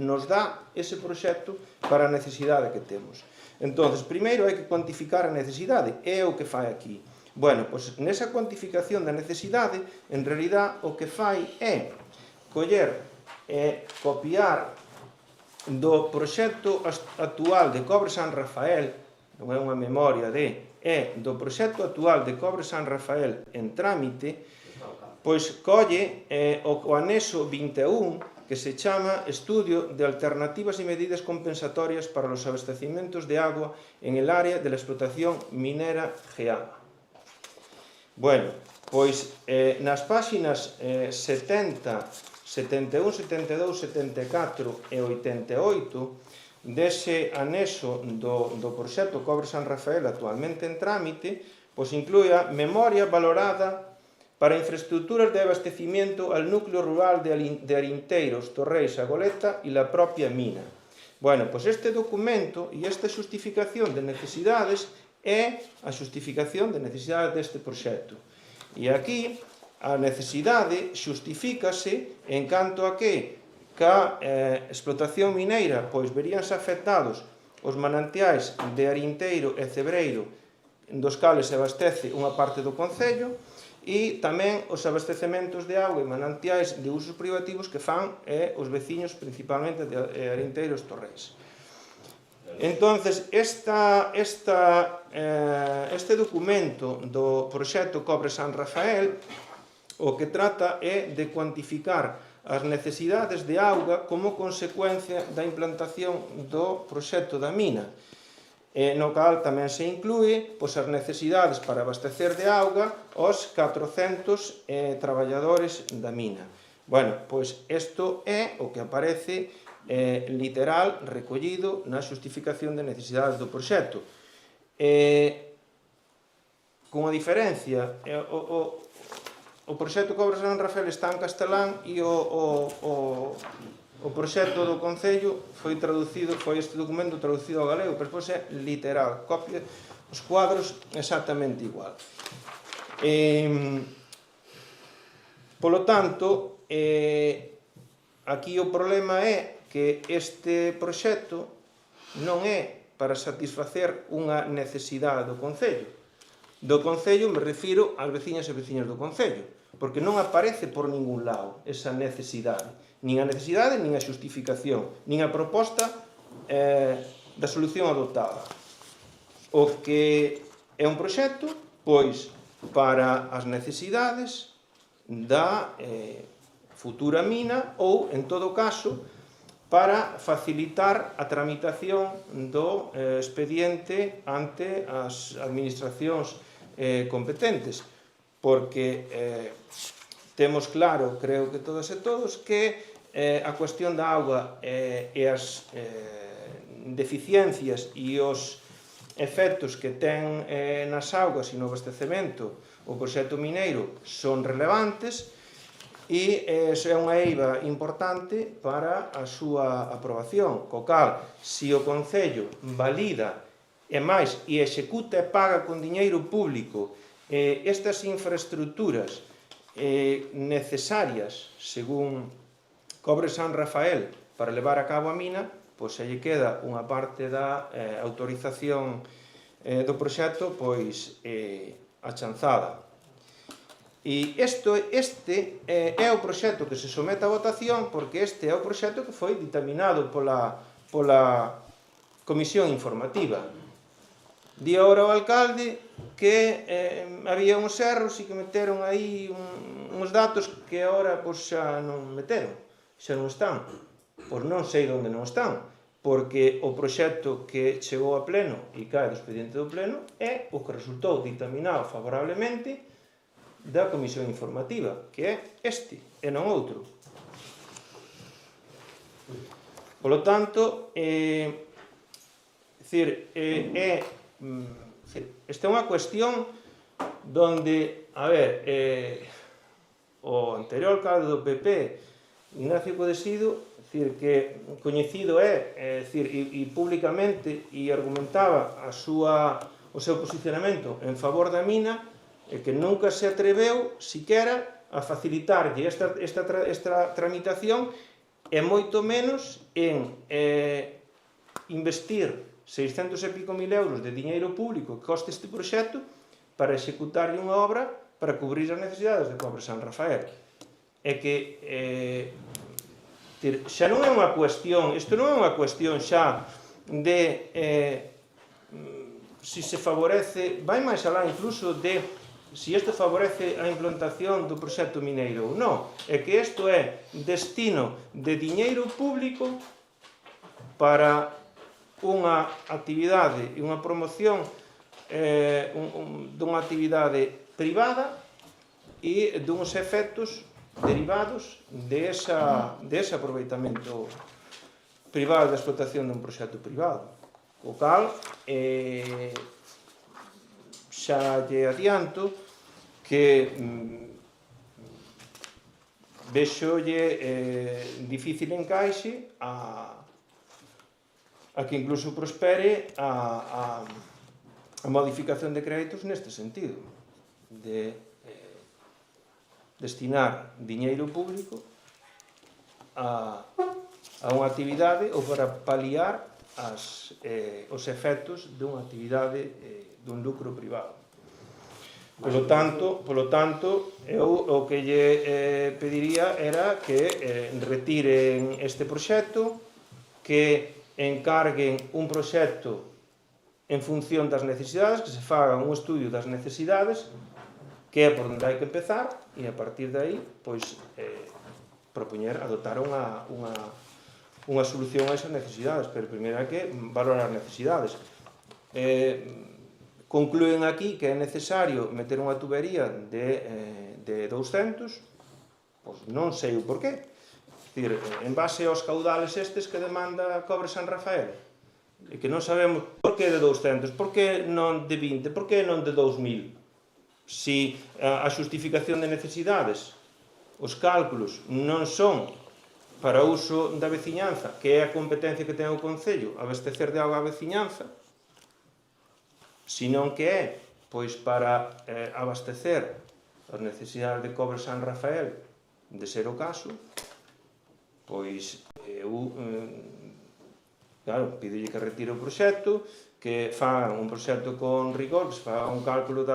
nos dá ese proxecto para a necesidade que temos. Entón, primeiro hai que cuantificar a necesidade. É o que fai aquí. Bueno, pois nesa cuantificación da necesidade, en realidad o que fai é coller e copiar do proxecto actual de Cobre San Rafael, non é unha memoria do proxecto actual de Cobre San Rafael en trámite, pois colle o anexo 21, que se chama Estudio de alternativas e medidas compensatorias para los abastecimientos de agua en el área de la explotación minera Geama. Bueno, pois nas páxinas 70, 71, 72, 74 e 88 dese anexo do proxecto Cobre San Rafael actualmente en trámite, pois inclúe a memoria valorada para infraestructuras de abastecimiento al núcleo rural de Arinteiros, Torreis, Agoleta e la propia mina. Bueno, pois este documento e esta xustificación de necesidades é a xustificación de necesidades deste proxecto. E aquí a necesidade xustifícase en canto a que ca explotación mineira, pois veríanse afectados os manantiais de Arinteiro e Cebreiro, dos cales se abastece unha parte do concello, e tamén os abastecementos de auga e manantiais de usos privativos que fan os veciños, principalmente de Arinteiro e os Torrens. Entonces, este documento do proxecto Cobre San Rafael o que trata é de cuantificar as necesidades de auga como consecuencia da implantación do proxecto da mina, no cal tamén se inclúe as necesidades para abastecer de auga aos 400 traballadores da mina. Bueno, pois isto é o que aparece literal recollido na xustificación de necesidades do proxecto. Con a diferencia, o proxecto Cobre San Rafael está en castelán e o proxecto do Concello foi este documento traducido ao galego, pero depois é literal, copia os cuadros exactamente igual. Polo tanto, aquí o problema é que este proxecto non é para satisfacer unha necesidade do Concello. Do Concello me refiro ás veciñas e veciños do Concello, porque non aparece por ningún lado esa necesidade, nin a necesidade, nin a xustificación, nin a proposta da solución adoptada. O que é un proxecto, pois, para as necesidades da futura mina ou, en todo caso, para facilitar a tramitación do expediente ante as administracións competentes, porque temos claro, creo que todas e todos, que a cuestión da auga e as deficiencias e os efectos que ten nas augas e no abastecemento o proxecto mineiro son relevantes e é unha eiva importante para a súa aprobación, co cal, se o Concello valida e máis e executa e paga con diñeiro público estas infraestructuras necesarias, según Cobre San Rafael, para levar a cabo a mina, pois se lle queda unha parte da autorización do proxecto pois achanzada. E este é o proxecto que se somete a votación, porque este é o proxecto que foi dictaminado pola Comisión Informativa. Di agora o alcalde que había uns erros e que meteron aí uns datos que agora xa non meteron, xa non están. Pois non sei onde non están, porque o proxecto que chegou a pleno e cae do expediente do pleno é o que resultou dictaminado favorablemente da Comisión Informativa, que é este, e non outro. Polo tanto, esta é unha cuestión donde, o anterior alcalde do PP, Ignacio Codesido, que coñecido e públicamente e argumentaba o seu posicionamento en favor da mina, e que nunca se atreveu siquera a facilitarlle esta tramitación e moito menos en investir 600 e pico mil euros de diñeiro público que coste este proxecto para executarlle unha obra para cubrir as necesidades de Cobre San Rafael. É que xa non é unha cuestión, isto non é unha cuestión xa de se favorece, vai máis alá incluso de se isto favorece a implantación do proxecto mineiro ou non. É que isto é destino de diñeiro público para unha actividade e unha promoción dunha actividade privada e duns efectos derivados dese aproveitamento privado da explotación dun proxecto privado. O cal, xa lle adianto que vexolle difícil encaixe a que incluso prospere a modificación de créditos neste sentido, de destinar diñeiro público a a unha actividade ou para paliar os efectos dunha actividade dun lucro privado. Polo tanto, eu o que lle pediría era que retiren este proxecto, que encarguen un proxecto en función das necesidades, que se faga un estudio das necesidades, que é por onde hai que empezar, e a partir de aí, pois, propoñer, adoptar unha solución a esas necesidades, pero primeiro hai que valorar as necesidades. Conclúen aquí que é necesario meter unha tubería de 200, pois non sei o porqué. En base aos caudales estes que demanda Cobre San Rafael, e que non sabemos por que de 200, por que non de 20, por que non de 2000. Si a xustificación de necesidades, os cálculos non son para uso da veciñanza, que é a competencia que ten o Concello, abastecer de auga a veciñanza, senón que é pois para abastecer as necesidades de Cobre San Rafael, de ser o caso, pois eu claro, pídelle que retire o proxecto, que fagan un proxecto con rigor, que se faga un cálculo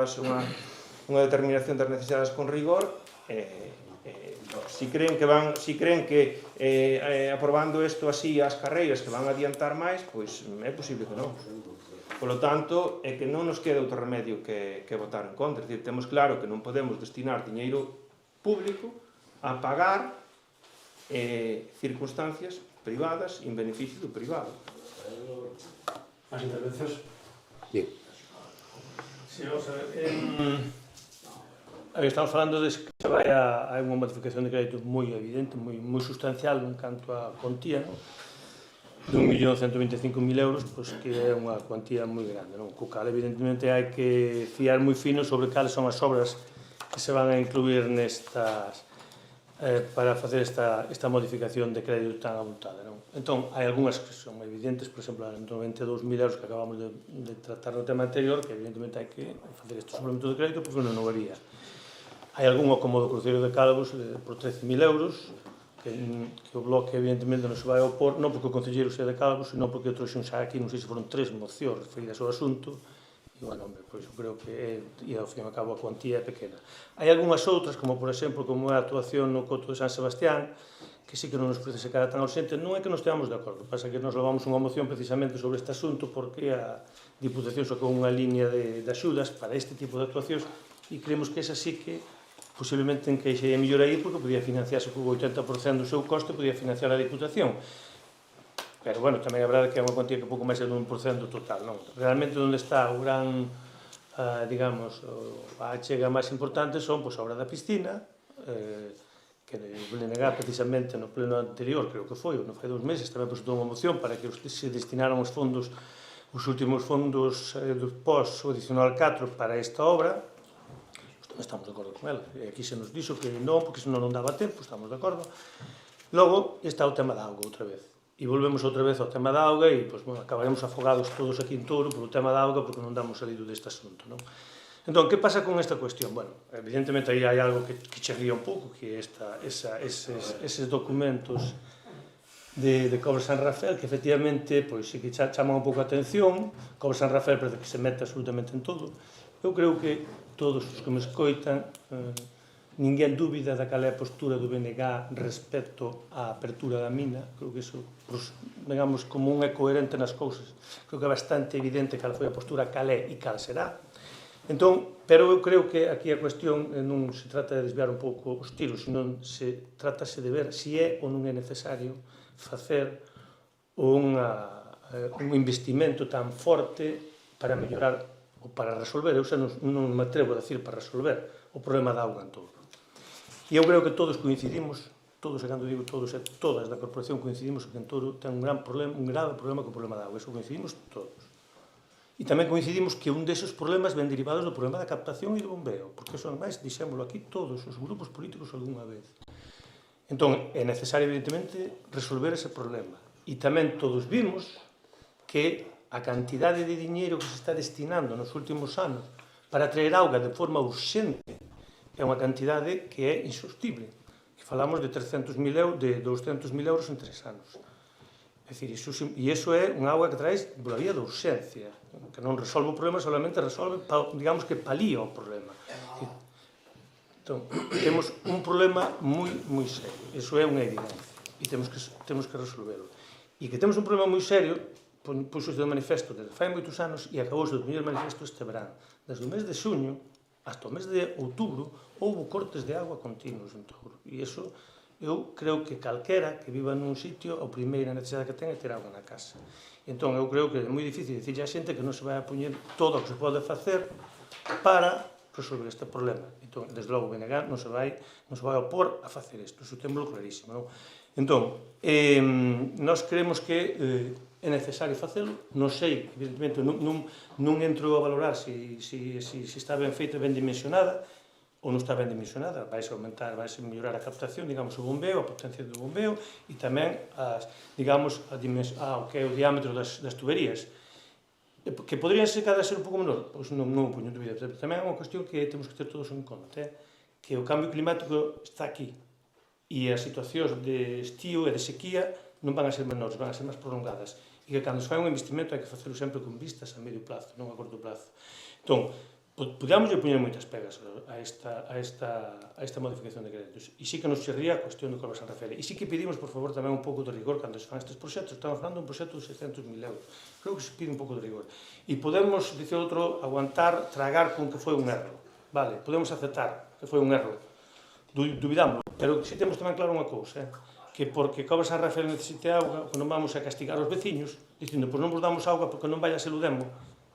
unha determinación das necesidades con rigor, si creen que aprobando isto así as carreiras que van adiantar máis, pois é posible que non. Polo tanto, é que non nos queda outro remedio que votar en contra. É dicir, temos claro que non podemos destinar diñeiro público a pagar circunstancias privadas en beneficio do privado. As intervencións? Bien. Sí, vamos a ver. Estamos falando de que se vai a unha modificación de crédito moi evidente, moi sustancial en canto a cuantía, non? De 1.125.000 euros, pois que é unha cuantía moi grande, non? Co cal, evidentemente, hai que fiar moi fino sobre cales son as obras que se van a incluir nestas para facer esta modificación de crédito tan abultada, non? Entón, hai algunhas que son evidentes, por exemplo, os 92.000 euros que acabamos de tratar no tema anterior, que evidentemente hai que facer este suplemento de crédito porque non habería. Hai algún como do Cruceiro de Calvos por 13.000 euros, que o bloque evidentemente non se vai opor, non porque o concelleiro sea de Calvos, senón porque trouxen xa aquí, non sei se foron 3 mocións referidas ao asunto, e, bueno, hombre, pois eu creo que, e ao fin e ao cabo, a cuantía é pequena. Hai algunhas outras, como por exemplo, como é a actuación no Coto de San Sebastián, que sí que non nos parece cara tan ausente, non é que non esteamos de acordo, pasa que nos levamos unha moción precisamente sobre este asunto porque a Diputación sacou unha línea de axudas para este tipo de actuacións e creemos que esa sí que posiblemente encaixaría mellor aí porque podía financiarse con o 80% do seu coste, podía financiar a Diputación. Pero, bueno, tamén é verdade que é unha cuantía que pouco máis é dun 1% total, non? Realmente onde está o gran, digamos, a achega máis importante son, pois, a obra da piscina, que vou negar precisamente no pleno anterior, creo que foi, non fai 2 meses, tamén presentou unha moción para que se destinaran os fondos, os últimos fondos do POS, o adicional 4, para esta obra. Estamos de acordo con ela. Aquí se nos dixo que non, porque senón non daba tempo, estamos de acordo. Logo está o tema da auga outra vez. E volvemos outra vez ao tema da auga e, pois, bueno, acabaremos afogados todos aquí en Touro polo tema da auga porque non damos salido deste asunto, non? Entón, que pasa con esta cuestión? Bueno, evidentemente aí hai algo que che ría un pouco, que é eses documentos de Cobre San Rafael, que efectivamente, pois, sí que chaman un pouco a atención. Cobre San Rafael parece que se mete absolutamente en todo. Eu creo que todos os que me escoitan, ninguén dúbida da cal é a postura do BNG respecto á apertura da mina. Creo que iso, digamos, como un é coherente nas cousas, creo que é bastante evidente cal foi a postura, cal é e cal será. Entón, pero eu creo que aquí a cuestión non se trata de desviar un pouco os tiros, senón se tratase de ver se é ou non é necesario facer un investimento tan forte para mellorar ou para resolver, eu xa non me atrevo a decir para resolver o problema da auga en Touro. E eu creo que todos coincidimos, todos, e cando digo todos e todas da corporación, coincidimos que en Touro ten un grave problema co problema da auga, eso coincidimos todos. E tamén coincidimos que un deses problemas ven derivados do problema da captación e do bombeo, porque son máis, dixémolo aquí, todos os grupos políticos algunha vez. Entón, é necesario, evidentemente, resolver ese problema. E tamén todos vimos que a cantidade de diñeiro que se está destinando nos últimos anos para traer auga de forma urxente é unha cantidade que é insostible. Que falamos de 200.000 euros en 3 anos. É dicir, e iso é unha auga que traes pola vía de urxencia, que non resolve o problema, solamente resolve, digamos que palía o problema. Entón, temos un problema moi serio, iso é unha evidencia, e temos que resolverlo. E que temos un problema moi serio, puxo de manifesto desde fai moitos anos e acabou de poñer manifesto este verán. Desde o mes de xuño hasta o mes de outubro houve cortes de agua continuos en Touro, e iso eu creo que calquera que viva nun sitio, a primeira necesidade que ten é ter auga na casa. Entón, eu creo que é moi difícil dicirle a xente que non se vai a poñer todo o que se pode facer para resolver este problema. Entón, desde logo, o BNG non se vai opor a facer isto, iso temos clarísimo, non? Entón, nós creemos que é necesario facelo, non sei, evidentemente, non entro a valorar se está ben feita, ben dimensionada, ou non está ben dimensionada, vais aumentar, vais mellorar a captación, digamos, o bombeo, a potencia do bombeo, e tamén, digamos, o que é o diámetro das tuberías. Que podrían ser cada ser un pouco menor, pois non o poño en dúbida, pero tamén é unha cuestión que temos que ter todos en conta, que o cambio climático está aquí, e as situacións de estío e de sequía non van a ser menores, van a ser máis prolongadas, e que cando se fai un investimento hai que facelo sempre con vistas a medio plazo, non a corto plazo. Entón, podíamos poñer moitas pegas a esta modificación de créditos, e sí que nos chirría a cuestión do Corba San Rafael, e sí que pedimos, por favor, tamén un pouco de rigor cando se fan estes proxectos. Estamos falando de un proxecto de 600.000 euros, creo que se pide un pouco de rigor, e podemos, dice outro, aguantar, tragar con que foi un erro, vale, podemos aceptar que foi un erro, duvidamos, pero si temos tamén claro unha cousa, que porque Corba San Rafael necesite auga, que non vamos a castigar os veciños, dicindo, pois non vos damos auga porque non vai a ser o demo,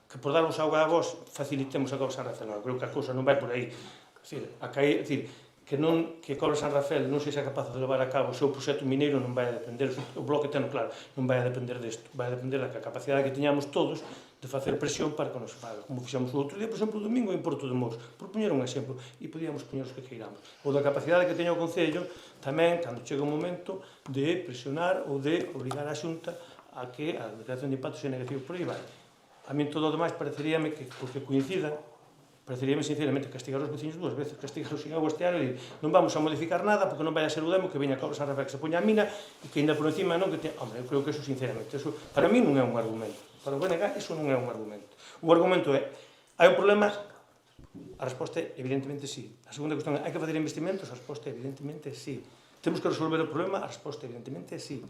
que por darvos auga a vos facilitemos a Corba San Rafael. Creo que a cousa non vai por aí. Que Corba San Rafael non sexa capaz de levar a cabo o seu proxecto mineiro non vai a depender, o bloque ten claro, non vai a depender desto, vai a depender da capacidade que teñamos todos de facer presión para que nos faga, como fixamos o outro día, por exemplo, o domingo en Porto de Mous, por poñer un exemplo, e podíamos poñer os que queiramos. Ou da capacidade que teña o Concello, tamén, cando chega o momento, de presionar ou de obrigar a Xunta a que a declaración de impactos é negativa por aí vai. A mí todo o demais pareceríame que, porque coincida, pareceríame sinceramente castigar os veciños dúas veces, castigarlos sin agua este ano e non vamos a modificar nada porque non vai a ser o demo que veña a Corba San Rafael que se poña a mina e que ainda por encima non que te... Hombre, eu creo que eso sinceramente, eso para mí non é un argumento, para o BNG eso non é un argumento. O argumento é, hai un problema, a resposta é evidentemente sí. A segunda cuestión é, hai que fazer investimentos, a resposta é evidentemente sí. Temos que resolver o problema, a resposta evidentemente é sí.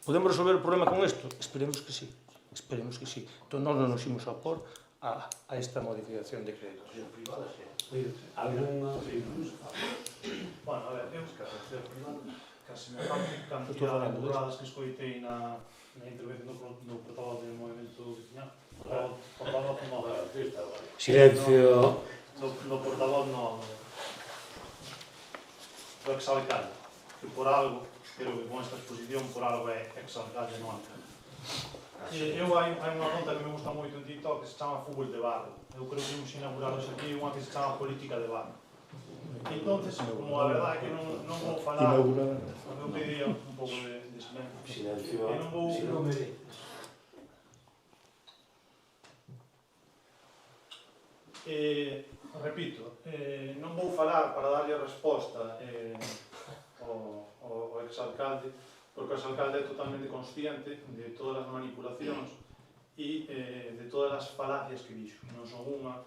Podemos resolver o problema con isto? Esperemos que sí. Esperemos que sí. Entón, nós non nos imos a opor a esta modificación de créditos. Alguna... Bueno, a ver, temos que hacer casi me fan cantidad de burradas que escoitei na intervención do portavoz do movimento vecinal. Portavoz no. Silencio. Do portavoz no. Do exalcalde. Que por algo, creo que con esta exposición, por algo é exalcalde, non alcalde. Eu hai unha conta que me gusta moito en TikTok que se chama Fútbol de Barro. Eu creo que imos inaugurar hoxe aquí unha que se chama Política de Barro. E entonces, como a verdade é que non vou falar, eu pediría un pouco de silencio. E non vou... Repito, non vou falar para darlle a resposta ao exalcalde, porque o exalcalde é totalmente consciente de todas as manipulacións e de todas as falacias que dixo. Non son unha,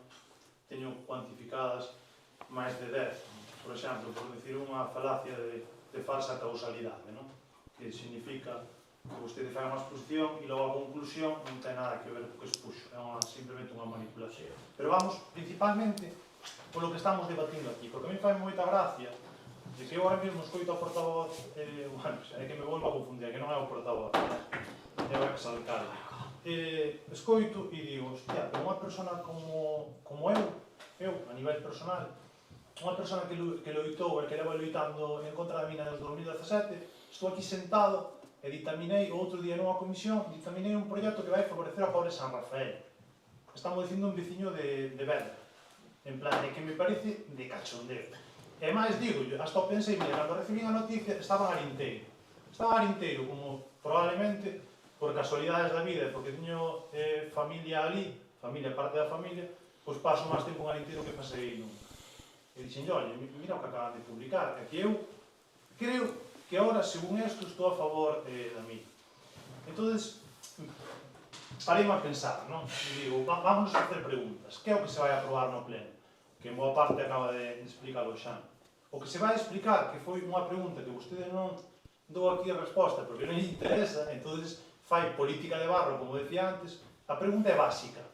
teño cuantificadas máis de 10. Por exemplo, por decir unha falacia de falsa causalidade, non? Que significa que vostede fai unha exposición e logo a conclusión non ten nada que ver co que expuxo, é simplemente unha manipulación. Pero vamos, principalmente, polo que estamos debatindo aquí, porque a mí fai moita gracia de que eu ahora mesmo escoito ao portavoz, bueno, é que me volvo a confundir, que non é o portavoz, é o exalcalde. Escoito e digo, hostia, pero unha persona como eu, a nivel personal, unha persona que loitou e que leva loitando en contra da mina desde 2017, estou aquí sentado e dictaminei, outro día nunha comisión, dictaminei un proxecto que vai favorecer a pobre San Rafael. Estamos dicindo un veciño de Berna, en plan, que me parece de cachondeo. E máis digo, hasta o pensei, mira, cando recibín a noticia, estaba arinteiro. Estaba arinteiro, como probablemente, por casualidades da vida, porque teño familia ali, parte da familia, pois paso máis tempo en arinteiro que pasei nunca. E dixen, olha, mira o que acaban de publicar, que eu creo que ahora, según isto, estou a favor da mina. Entonces, pareime a pensar, non? E digo, vámonos a facer preguntas. Que é o que se vai aprobar no pleno? Que en boa parte acaba de explicar o Xan. O que se vai explicar, que foi unha pregunta que vostede non dou aquí a resposta, porque non lle interesa, entonces fai política de barro, como decía antes, a pregunta é básica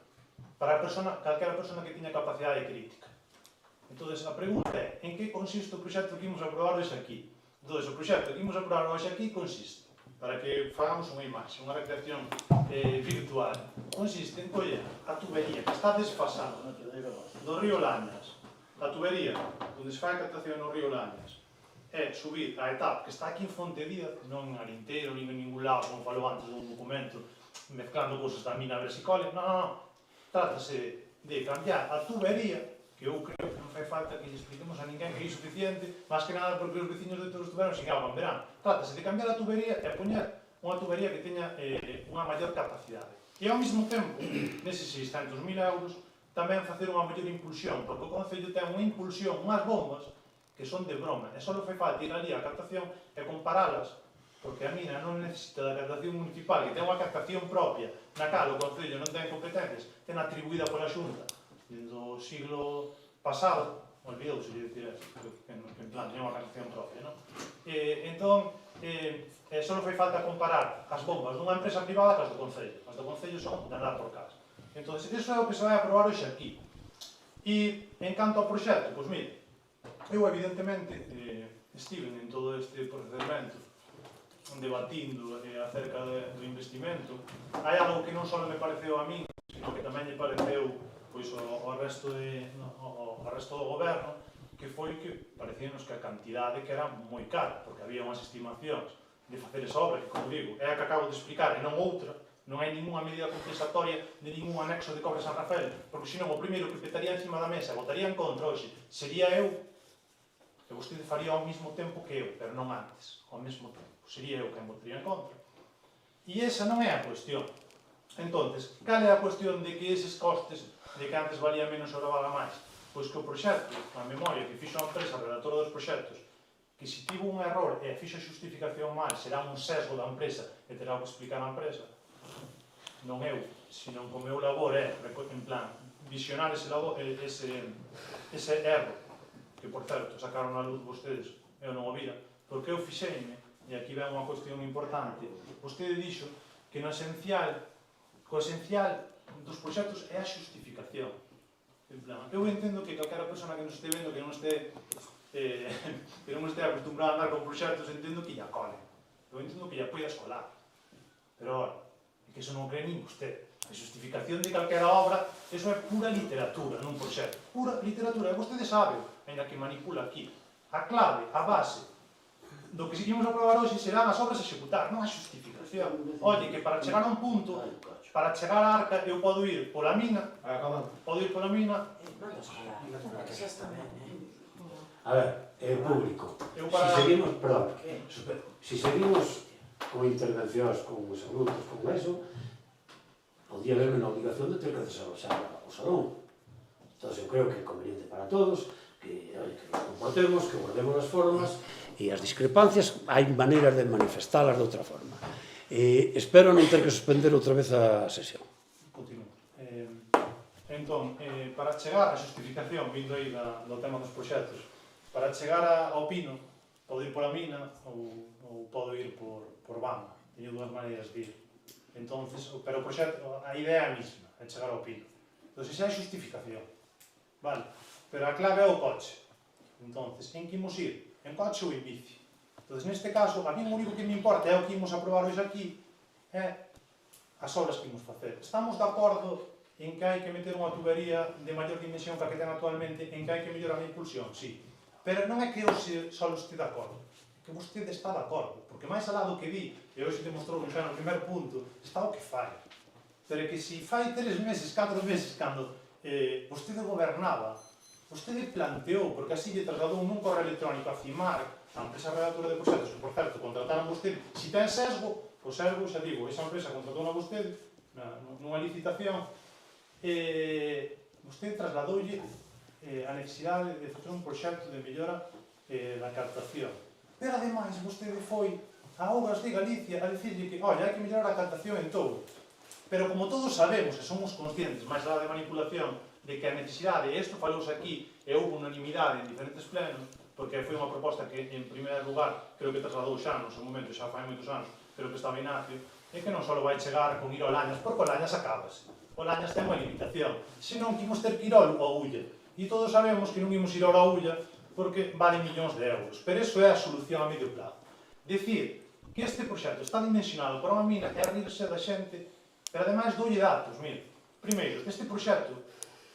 para a persona, calquera persona que tiña capacidade crítica. Entonces, a pregunta é, en que consiste o proxecto que imos aprobar hoxe aquí? Entonces, o proxecto que imos aprobar hoxe aquí consiste, para que fagamos unha imaxe, unha recreación virtual, consiste en coller a tubería que está desfasada do río Lañas, a tubería onde se fai a captación no río Lañas, é subir a etapa que está aquí en Fontedíaz, non en Arinteiro, nin en ningún lado, como falou antes dun documento, mezclando cousas da mina a ver si cole, non. Trátase de cambiar a tubería, que eu creo que non fai falta que lle expliquemos a ninguén que é insuficiente, máis que nada porque os veciños de todos estuveron sin agua en verán. Trátase de cambiar a tubería e poñer unha tubería que teña unha maior capacidade. E ao mesmo tempo, neses 600.000 euros, tamén facer unha maior impulsión, porque o Concello ten unha impulsión, unhas bombas, que son de broma, e só fai falta ir ali a captación e comparalas, porque a mina non necesita da captación municipal, que ten unha captación propia, na cal o Concello non ten competencias, ten atribuída pola Xunta, do siglo pasado, olvidouse de dicir eso, que en plan, ten unha captación propia, non? Entón, só fai falta comparar as bombas dunha empresa privada cas do Concello. As do Concello son de andar por casa. Entón, iso é o que se vai aprobar hoxe aquí. E, en canto ao proxecto, pois mire, eu evidentemente estive en todo este procedimento debatindo acerca do investimento. Hai algo que non só me pareceu a min, sino que tamén lle pareceu pois ao resto do goberno, que foi que parecíanos que a cantidade que era moi cara, porque había unhas estimacións de facer esa obra, que, como digo, é a que acabo de explicar, e non outra, non hai ninguna medida compensatoria de ningún anexo de Cobre San Rafael, porque senón o primeiro que petaría encima da mesa e votaría en contra hoxe sería eu, e vostede faría ao mesmo tempo que eu, pero non antes, ao mesmo tempo. Sería eu quen votaría en contra. E esa non é a cuestión. Entonces, cal é a cuestión de que eses costes, de que antes valía menos e agora vaga máis? Pois que o proxecto, a memoria que fixo a empresa redactora dos proxectos, que se tivo un error e fixo a xustificación mal, será un sesgo da empresa e terá que explicar a empresa. Non eu, sino como meu labor é, en plan, visionar ese erro, que, por certo, sacaron a luz vostedes, eu non o vira, porque eu fixeime, e aquí ven unha cuestión importante, vostede dixo que no esencial, o esencial dos proxectos é a xustificación. En plan, eu entendo que calquera persona que nos este vendo, que non este acostumbrada a andar con proxectos, entendo que lla colen. Eu entendo que lla poida escolar. Pero, ora, é que iso non cree nin vostede. A xustificación de calquera obra, eso é pura literatura, non proxecto. Pura literatura, e vostede sabe, ainda que manipula aquí. A clave, a base, do que seguimos a probar hoxe serán as obras a executar, non a xustificación. Oye, que para chegar a un punto, para chegar á arca, eu podo ir pola mina, podo ir pola mina... A ver, público, si seguimos con intervencións, con os adultos, con eso, podía haberme na obligación de ter que desaloxar o salón. Entón, eu creo que é conveniente para todos que nos comportemos, que guardemos as formas, e as discrepancias hai maneiras de manifestalas de outra forma. Espero non ter que suspender outra vez a sesión. Continuo. Entón, para chegar á xustificación, vindo aí do tema dos proxectos, para chegar ao Pino, podo ir pola mina ou podo ir por Bamba. Teño dúas maneiras de ir. Entonces, pero o proxecto, a idea é a mesma, é chegar ao Pino. Entón, esa é a xustificación. Vale? Pero a clave é o coche. Entonces, en que imos ir? En coche ou en bici? Entón, neste caso, a mí o único que me importa é o que imos aprobar hoxe aquí, é as obras que imos facer. Estamos de acordo en que hai que meter unha tubería de maior dimensión que a que ten actualmente, en que hai que mellorar a impulsión, sí. Pero non é que eu só este de acordo, é que vostede está de acordo, porque máis alá do que di, e hoxe demostrou xa no primer punto, está o que fai. Pero é que se fai 3 meses, 4 meses, cando vostede gobernaba, vostede planteou, porque así lle trasladou nun correo electrónico a CIMAR, a empresa redactora de proxectos, que, por certo, contrataron vostede, se ten sesgo, o sesgo, xa digo, esa empresa contratou a vostede, nunha licitación, vostede trasladoulle a necesidade de facer un proxecto de mellora da captación. Pero, ademais, vostede foi a Augas de Galicia a dicirlle que, hai que mellorar a captación en Touro. Pero como todos sabemos e somos conscientes, máis alá de manipulación, de que a necesidade, e isto falouse aquí, e houve unanimidade en diferentes plenos, porque foi unha proposta que, en primeiro lugar, creo que trasladou xa no seu momento, xa fai moitos anos, creo que estaba Ignacio, é que non só vai chegar con ir ao Lañas, porque o Lañas acabase. O Lañas ten unha limitación. Senón que imos ter que ir ao Ulla. E todos sabemos que non imos ir ao Ulla porque vale millóns de euros. Pero iso é a solución a medio plazo. Dicir que este proxecto está dimensionado para unha mina é rirse da xente, pero ademais doulle datos, mire. Primeiro, este proxecto,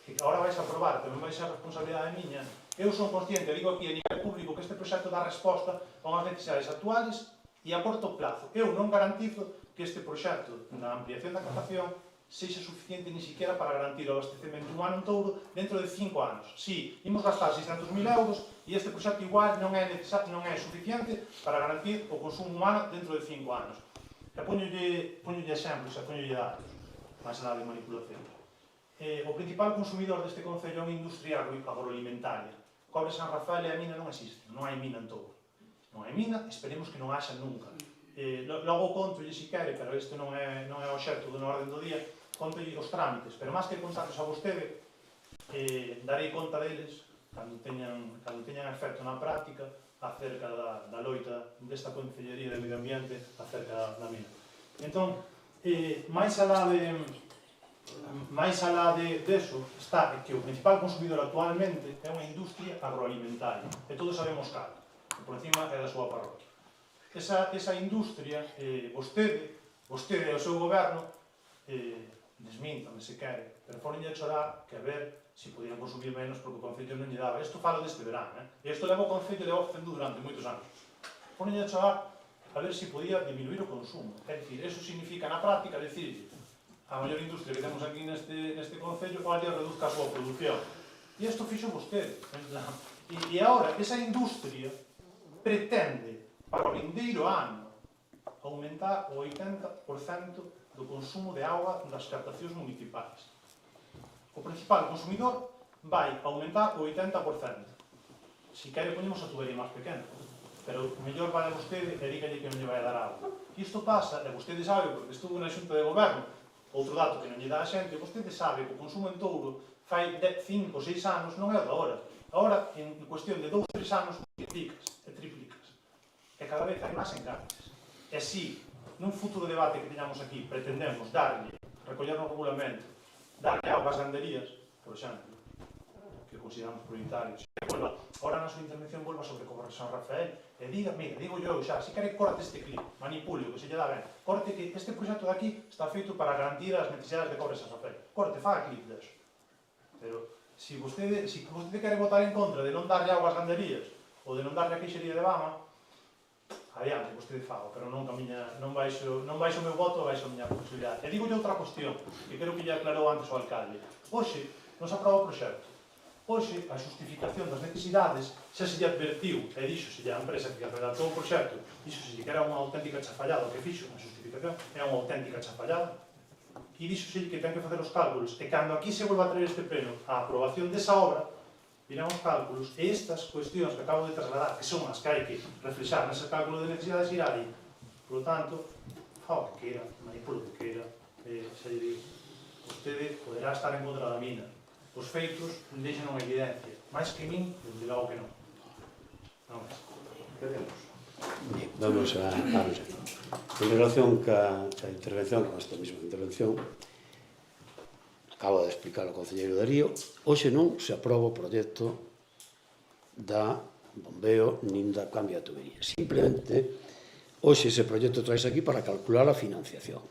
que agora vais a aprobar, tamén vai ser a responsabilidade miña, eu son consciente, digo aquí a nivel público, que este proxecto dá resposta a unhas necesidades actuales e a corto plazo. Eu non garantizo que este proxecto da ampliación da captación sexa suficiente ni siquiera para garantir o abastecemento humano en Touro dentro de 5 anos. Si, imos gastar 600.000 euros e este proxecto igual non é suficiente para garantir o consumo humano dentro de 5 anos. E poñolle exemplos e poñolle datos, máis alá de manipulación. O principal consumidor deste concello é unha industria agroalimentaria. Cobre San Rafael e a mina non existe, non hai mina en Touro. Non hai mina, esperemos que non haxa nunca. Logo contolle si quere, pero este non é o obxecto do orden do día, contolle os trámites, pero máis que contarlos a vostede, darei conta deles cando teñan efecto na práctica acerca da loita desta Concellería de Medio Ambiente acerca da mina. Entón, máis alá de eso está que o principal consumidor actualmente é unha industria agroalimentaria, e todos sabemos cal, que por encima é da súa parroquia. Esa industria, vostede e o seu goberno, desmíntame se quere, pero foronlle a chorar que a ver se podían consumir menos porque o Concello non lle daba. Isto falo deste verán, e isto leva o Concello facendo durante moitos anos. Foronlle a chorar a ver se podía diminuir o consumo. É dicir, eso significa na práctica decirlle a maior industria que temos aquí neste Concello, olha, reduzca a súa produción. E isto fixo vostede. E agora, esa industria pretende, para o vindeiro ano, aumentar o 80% do consumo de auga das captacións municipais. O principal consumidor vai aumentar o 80%. Si quere, poñemos a tubería máis pequena. Pero o mellor vale a vostede e dígalle que non lle vai a dar auga. E isto pasa, e vostede sabe, porque estuvo na Xunta de Goberno, outro dato que non lle dá a xente, vostede sabe que o consumo en Touro fai 5 ou 6 anos non é o da hora. Agora, en cuestión de 2 ou 3 anos, multiplicas e triplicas. E cada vez hai máis encartes. E si, nun futuro debate que teñamos aquí, pretendemos darlle, recoller no regulamento, darlle auga ás ganderías, por exemplo, que consideramos prioritarios. Ahora na súa intervención volva sobre Cobre San Rafael e diga, mira, digo yo xa, se quere corte este clip, manipule, que se lle dá ben, corte que este proxecto de aquí está feito para garantir as necesidades de Cobre San Rafael. Corte, faga clip deso. Pero, se vostede quere votar en contra de non darlle auga ás ganderías ou de non darlle a queixería de Bama, adiante, vostede fago, pero non baixo o meu voto, baixo a miña posibilidade. E digo outra cuestión, que creo que lle aclarou antes o alcalde. Hoxe, non se aproba o proxecto. Hoxe, a justificación das necesidades xa se lle advertiu, e dixo-se a empresa que redactou o proxecto, dixo-se que era unha auténtica chafallada, o que fixo a justificación é unha auténtica chafallada, e dixo-se que ten que facer os cálculos, e cando aquí se volva a traer este pleno a aprobación desa obra, virán os cálculos, e estas cuestións que acabo de trasladar, que son as que hai que reflexar nese cálculo de necesidades, irá aí. Por lo tanto, fa o que queira, manipula o que queira, xa lle digo, vostede poderá estar en contra da mina. Os feitos deixan unha evidencia. Mais que min, desde logo que non. Non é. Queremos. Vamos a ver. En relación ca intervención, con esta mesma intervención, acabo de explicar o concelleiro Darío, hoxe non se aproba o proxecto da bombeo nin da cambio de tubería. Simplemente, hoxe ese proxecto traes aquí para calcular a financiación.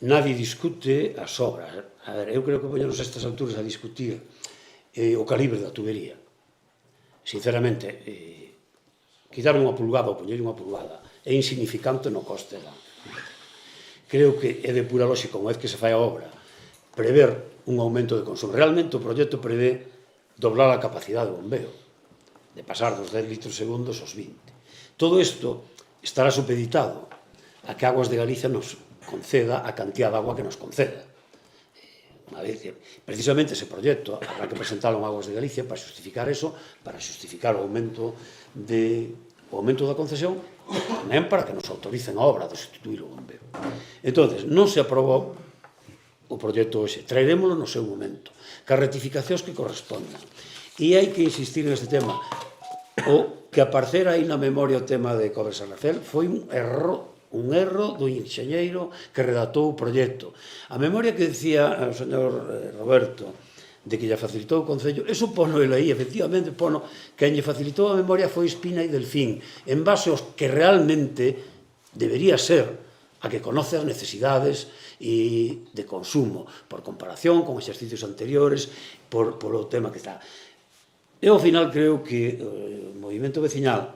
Nadie discute as obras. A ver, eu creo que poñernos a estas alturas a discutir o calibre da tubería. Sinceramente, quitarle unha pulgada ou poñerle unha pulgada é insignificante no coste da. Creo que é de pura lógica, unha vez que se fai a obra, prever un aumento de consumo. Realmente o proxecto prevé doblar a capacidade de bombeo, de pasar dos 10 litros segundos aos 20. Todo isto estará supeditado a que Aguas de Galicia nos conceda a cantidad de agua que nos conceda. Precisamente ese proxecto habrá que presentarlo en Aguas de Galicia para justificar eso, para justificar o aumento da concesión tamén para que nos autoricen a obra de sustituir o bombeo. Entón, non se aprobou o proxecto hoxe, traerémolo no seu momento, cas rectificacións que correspondan. E hai que insistir neste tema. O que aparecer aí na memoria o tema de Cobres San Rafael foi un erro do enxeñeiro que redactou o proxecto. A memoria que decía o señor Roberto de que lle facilitou o Concello, eso pono ele aí, efectivamente pono que lle facilitou a memoria foi Espina e Delfín, en base aos que realmente debería ser a que conoce as necesidades e de consumo, por comparación con exercicios anteriores, por o tema que está. Eu, ao final, creo que o movimento veciñal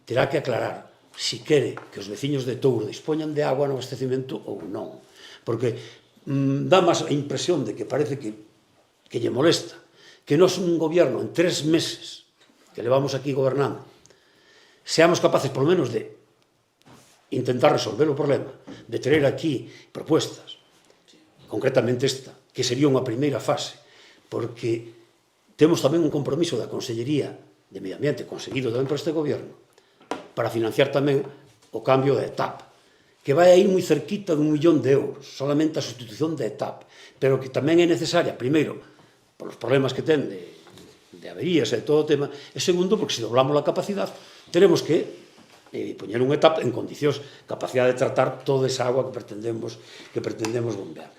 terá que aclarar si quere que os veciños de Touro dispoñan de agua no abastecimento ou non. Porque dá máis a impresión de que parece que lle molesta que nós un gobierno en 3 meses que levamos aquí gobernando seamos capaces, por lo menos, de intentar resolver o problema, de traer aquí propuestas, concretamente esta, que sería unha primeira fase, porque temos tamén un compromiso da Consellería de Medio Ambiente, conseguido tamén por este gobierno, para financiar tamén o cambio de ETAP, que vai a ir moi cerquita de 1 millón de euros, solamente a sustitución de ETAP, pero que tamén é necesaria, primeiro, por os problemas que ten de averías e todo o tema, e segundo, porque se doblamos a capacidade, teremos que poñer un ETAP en condicións, capacidade de tratar toda esa agua que pretendemos bombear.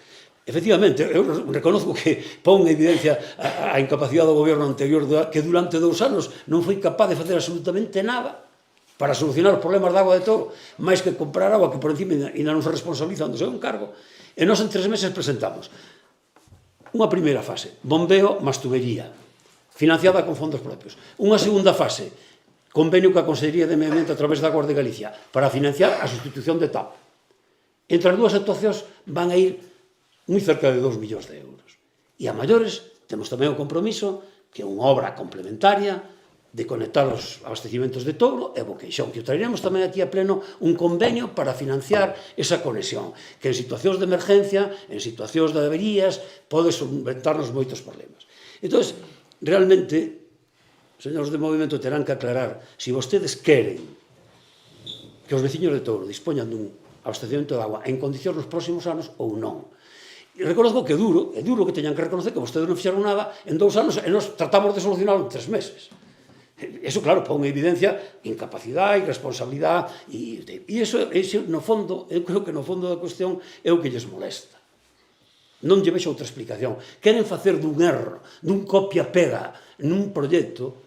Efectivamente, eu reconozco que pon en evidencia a incapacidade do goberno anterior que durante 2 anos non foi capaz de facer absolutamente nada para solucionar os problemas de agua de Touro, máis que comprar agua que por encima ainda non se responsabilizan do seu encargo. E nós en 3 meses presentamos unha primeira fase, bombeo máis tubería, financiada con fondos propios. Unha segunda fase, convenio coa Consellería de Medio Ambiente a través da Aguas de Galicia para financiar a sustitución de TAP. Entre as dúas actuacións van a ir moi cerca de 2 millóns de euros. E a maiores temos tamén o compromiso que é unha obra complementaria de conectar os abastecimentos de Touro e Boqueixón, que o traeremos tamén aquí a pleno un convenio para financiar esa conexión, que en situacións de emergencia, en situacións de averías, pode solventarnos moitos problemas. Entón, realmente, señores de movimento, terán que aclarar se vostedes queren que os veciños de Touro dispoñan dun abastecimento de agua en condicións nos próximos anos ou non. E reconozco que é duro que teñan que reconocer que vostedes non fixeron nada en 2 anos e nos tratamos de solucionarlo en 3 meses. Eso, claro, pon en evidencia incapacidade, irresponsabilidade e iso, no fondo, eu creo que no fondo da cuestión é o que lles molesta. Non lle vexo outra explicación. Queren facer dun erro, dun copia-pega nun proxecto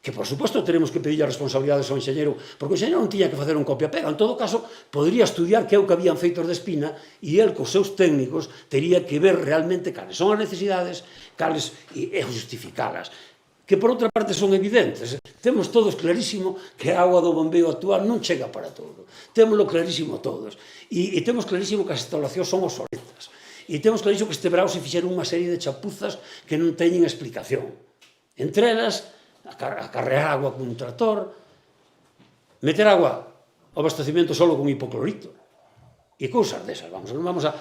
que, por suposto, teremos que pedir a responsabilidades ao enxeñeiro, porque o enxeñeiro non tiña que facer un copia-pega. En todo caso, podría estudiar que é o que habían feito de Espina e el, cos seus técnicos, tería que ver realmente cales son as necesidades, cales e justificalas, que por outra parte son evidentes. Temos todos clarísimo que a agua do bombeo actual non chega para todo. Témoslo clarísimo todos. E temos clarísimo que as instalacións son obsoletas. E temos clarísimo que este verao se fixeron unha serie de chapuzas que non teñen explicación. Entre elas, acarrear agua con un tractor, meter agua ao abastecimento solo con hipoclorito, e cousas desas. Non vamos a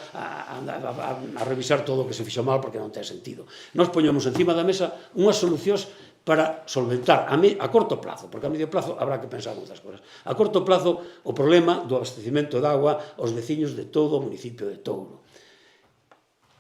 revisar todo o que se fixo mal porque non ten sentido. Nós poñemos encima da mesa unhas solucións para solventar a corto plazo, porque a medio plazo habrá que pensar outras cosas. A corto plazo, o problema do abastecimento de agua aos veciños de todo o municipio de Touro.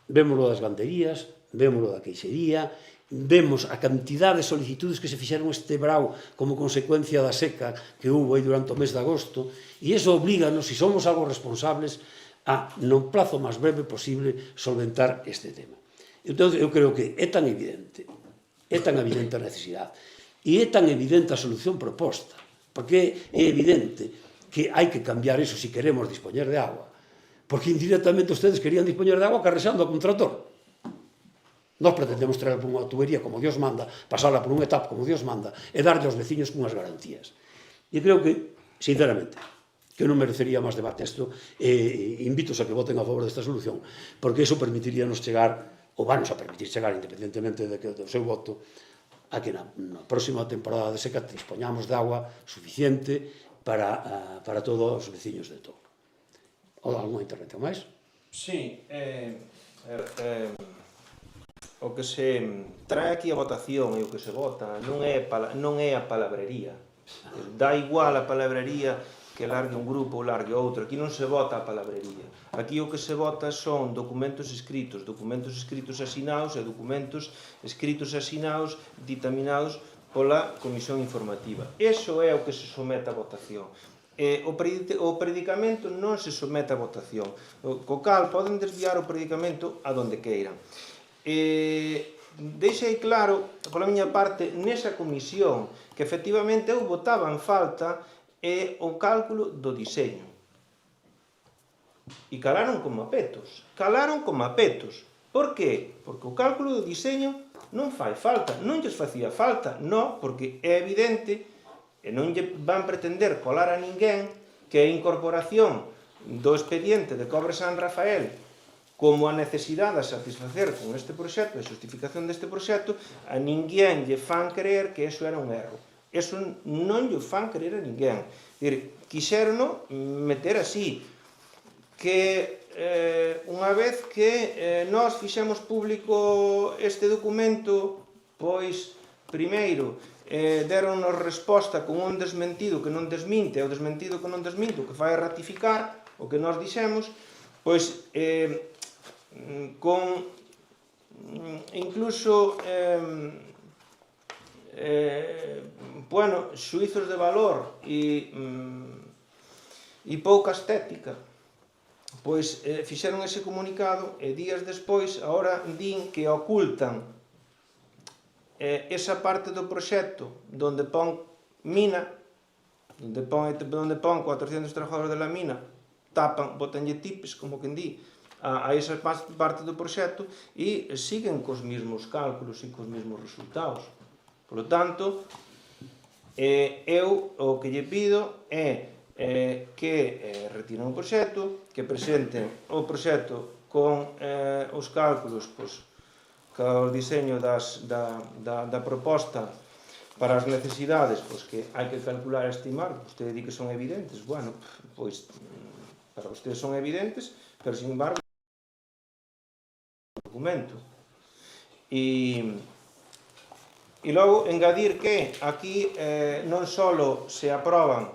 Vémoslo das ganderías, vémoslo da queixería, vemos a cantidad de solicitudes que se fixeron este verao como consecuencia da seca que hubo aí durante o mes de agosto, e iso oblíganos, se somos algo responsables, a, no plazo máis breve posible, solventar este tema. Entón, eu creo que é tan evidente a necesidade, e é tan evidente a solución proposta, porque é evidente que hai que cambiar iso se queremos dispoñer de agua, porque indirectamente ustedes querían dispoñer de agua carrexando con un tractor. Nós pretendemos traer por unha tubería como Dios manda, pasarla por un etap como Dios manda e darlle aos veciños unhas garantías. E creo que, sinceramente, que non merecería máis debate isto, e invitos a que voten a favor desta solución, porque iso permitiríanos chegar, ou vanos a permitir chegar, independentemente do seu voto, a que na próxima temporada de seca dispoñamos de agua suficiente para todos os veciños de Touro. Ou alguna intervención máis? Sí, o que se trae aquí a votación e o que se vota non é a palabrería, Dá igual a palabrería que largue un grupo ou largue outro. Aquí non se vota a palabrería. Aquí o que se vota son documentos escritos asinados e documentos escritos asinados dictaminados pola Comisión Informativa. Iso é o que se somete a votación. O predicamento non se somete a votación, co cal poden desviar o predicamento a donde queiran. Deixei claro, pola miña parte, nesa comisión, que efectivamente eu votaba en falta o cálculo do diseño. E calaron como apetos. Por qué? Porque o cálculo do diseño non fai falta, non lles facía falta, non, porque é evidente e non lle van pretender colar a ninguén que a incorporación do expediente de Cobre San Rafael como a necesidade a satisfacer con este proxecto, a justificación deste proxecto, a ninguén lle fan creer que eso era un erro. Eso non lle fan creer a ninguén. Quixerono meter así, que unha vez que nós fixemos público este documento, pois, primeiro, deronnos resposta con un desmentido que non desminte, e o desmentido que non desminte, o que fai ratificar o que nós dixemos, pois, con incluso xuizos de valor e pouca estética, pois fixeron ese comunicado e días despois agora din que ocultan esa parte do proxecto donde pon mina, donde pon 400 trabajadores de la mina, tapan, botanlle tipes, como quen di, a esa parte do proxecto e siguen cos mesmos cálculos e cos mesmos resultados. Por lo tanto, eu o que lle pido é que retiren o proxecto, que presenten o proxecto con os cálculos, co diseño da proposta para as necesidades que hai que calcular e estimar. Vostede di que son evidentes. Bueno, pois para vostedes son evidentes, pero sin embargo o documento. E logo engadir que aquí non só se aproban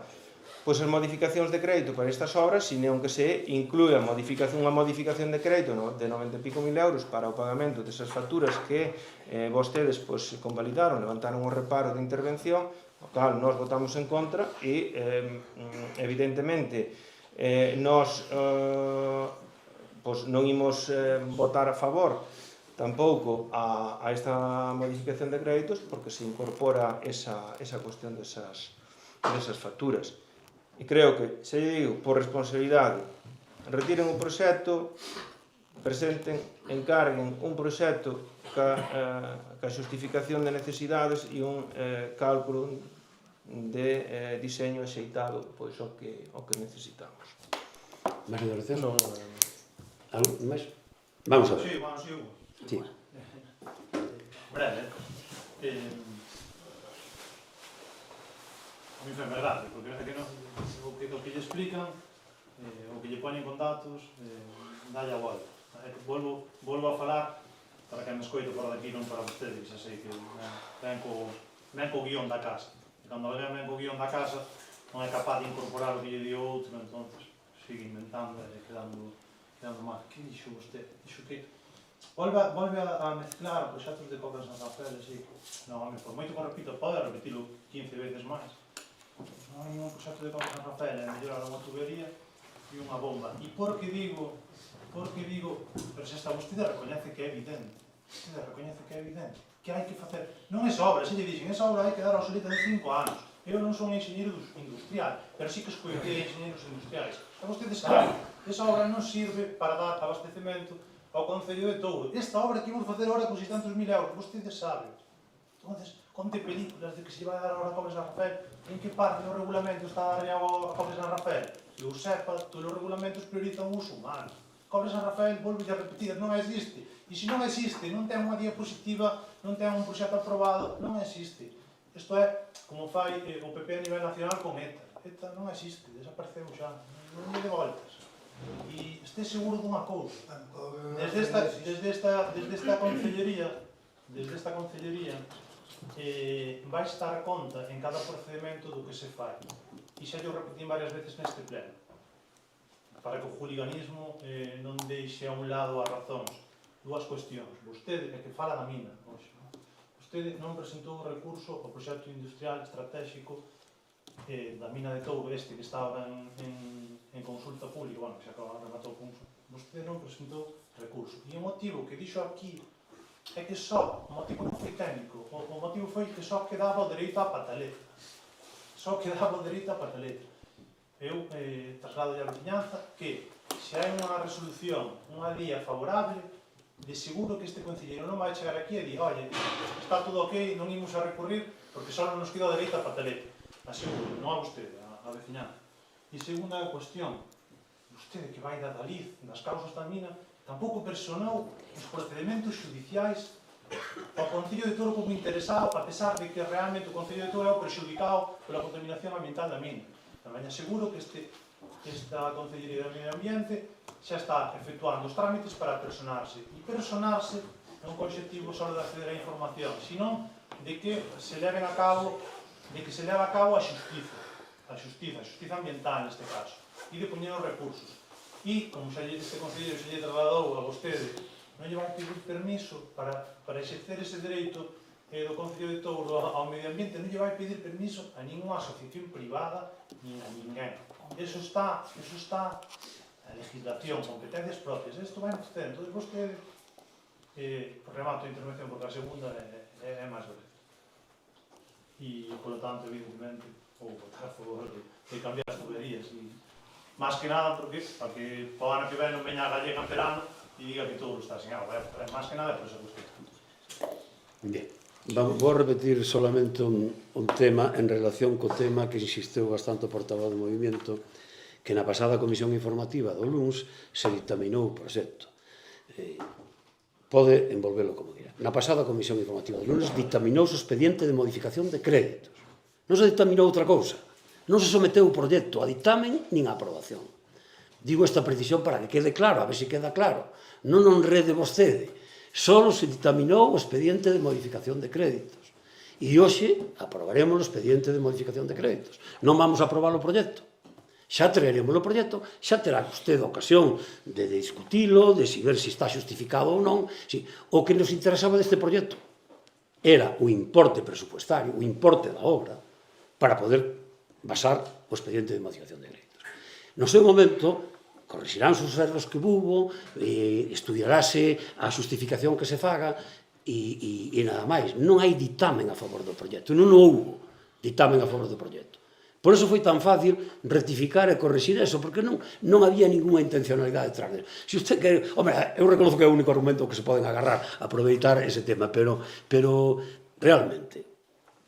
pois as modificacións de crédito para estas obras, sino que se inclúe unha modificación de crédito de 90 e pico mil euros para o pagamento desas facturas que vostedes convalidaron, levantaron o reparo de intervención, o cal nós votamos en contra e evidentemente nós non imos votar a favor tampouco a esta modificación de créditos porque se incorpora esa cuestión desas facturas. E creo que, se digo, por responsabilidade, retiren o proxecto, presenten, encarguen un proxecto ca xustificación de necesidades e un cálculo de diseño axeitado pois o que necesitamos. Máis adoración? Non, Algo máis? Vamos a ver. Sí, bueno, sí, Hugo. Sí. Breve. A mí foi verdade, porque é que non, o que lle explican, o que lle poñen con datos, dalle a volta. Volvo a falar para que me escoito por daqui, non para vostedes, xa sei que ven co guión da casa. E cando alguén ven co guión da casa, non é capaz de incorporar o que lle dio outro, entonces sigue inventando e quedando mal. Que dixo vostede? Dixo que volve a mezclar proxectos de Cobre San Rafael, así. Non, por moito que repito, pode repetilo 15 veces máis. Non hai un proxecto de Cobre San Rafael, é mellorar unha tubería e unha bomba. E por que digo, pero se esta vostede recoñece que é evidente, que hai que facer, non esa obra, se lle dixen, esa obra hai que dar obsoleta de 5 anos. Eu non son enxeñeiro industrial, pero sí que escoitei enxeñeiros industriais. E vostedes saben, esa obra non sirve para dar abastecemento ao Concello de Touro. Esta obra que imos facer ahora con 600.000 euros, vostedes saben. Entonces, conte películas de que se vai dar ahora a Cobre San Rafael, en que parte do regulamento está arreado a Cobre San Rafael? Que eu sepa, todos os regulamentos priorizan o uso humano. Cobre San Rafael, volvo a repetir, non existe. E se non existe, non ten unha diapositiva, non ten un proxecto aprobado, non existe. Isto é como fai o PP a nivel nacional con ETA. ETA non existe, desapareceu xa, non me de voltas. E este seguro dunha cousa. Desde esta concellería vais dar conta en cada procedimento do que se fai. E xa yo repetín varias veces neste pleno, para que o juliganismo non deixe a un lado as razóns. Dúas cuestións. Vostede, é que fala da mina, hoxe, non? Vostede non presentou o recurso ao proxecto industrial estratégico da mina de Touro, que estaba en consulta pública, bueno, que xa rematou con uso. Vostede non presentou recurso. E o motivo que dixo aquí é que só, o motivo non foi técnico, o motivo foi que só quedaba o dereito á pataleta. Só quedaba o dereito á pataleta. Eu traslado a veciñanza que se hai unha resolución, unha lía favorable, de seguro que este concelleiro non vai chegar aquí e di, oye, está todo ok, non imos a recurrir porque só non nos queda o dereito á pataleta. Aseguro, non a vostede, a veciñanza. E segunda cuestión, vostede que vai da Daliz, das causas da mina, tampouco personou os procedimentos judiciais ao Concello de Touro como interesado, a pesar de que realmente o Concello de Touro é o perxudicado pola contaminación ambiental da mina. Tamén aseguro que esta Concellería de Medio Ambiente xa está efectuando os trámites para personarse. E personarse non con o objetivo só de acceder á información, sino de que se leve a cabo a xustiza ambiental neste caso, e de poñer os recursos. E, como este concelleiro se lle trasladou a vostede, non lle vai pedir permiso para exercer ese dereito do Concello de Touro ao medio ambiente, non lle vai pedir permiso a ninguna asociación privada nin a ninguén. Eso está a legislación, competencias propias. Isto vai vostede. Entón, vostede, remato a intervención porque a segunda é máis breve. E, polo tanto, evidentemente, vou votar a favor de cambiar as tuberías. Más que nada porque, para que o ano que ven non veña a gallega en verano e diga que todo está sin agua. Más que nada por esa cuestión. Bien. Vou repetir solamente un tema en relación co tema que insistiu bastante o portavoz do movimento, que na pasada comisión informativa do LUNS se dictaminou o proxecto. Pode envolvelo como dirá. Na pasada comisión informativa do LUNS dictaminouse o expediente de modificación de créditos. Non se dictaminou outra cousa. Non se someteu o proxecto a dictamen nin a aprobación. Digo esta precisión para que quede claro, a ver se queda claro. Non enrede vostede. Só se dictaminou o expediente de modificación de créditos. E hoxe aprobaremos o expediente de modificación de créditos. Non vamos a aprobar o proxecto. Xa traeremos o proxecto, xa terá vostede a ocasión de discutilo, de ver se está justificado ou non. O que nos interesaba deste proxecto era o importe presupuestario, o importe da obra, para poder basar o expediente de modificación de créditos. No seu momento, corrixiránse os erros que hubo, estudiarase a justificación que se faga e nada máis. Non hai ditamen a favor do proxecto, non houbo ditamen a favor do proxecto. Por eso foi tan fácil rectificar e corrixir eso, porque non había ninguna intencionalidade detrás dele. Se usted quere... Hombre, eu reconozco que é o único argumento que se poden agarrar a aproveitar ese tema, pero realmente,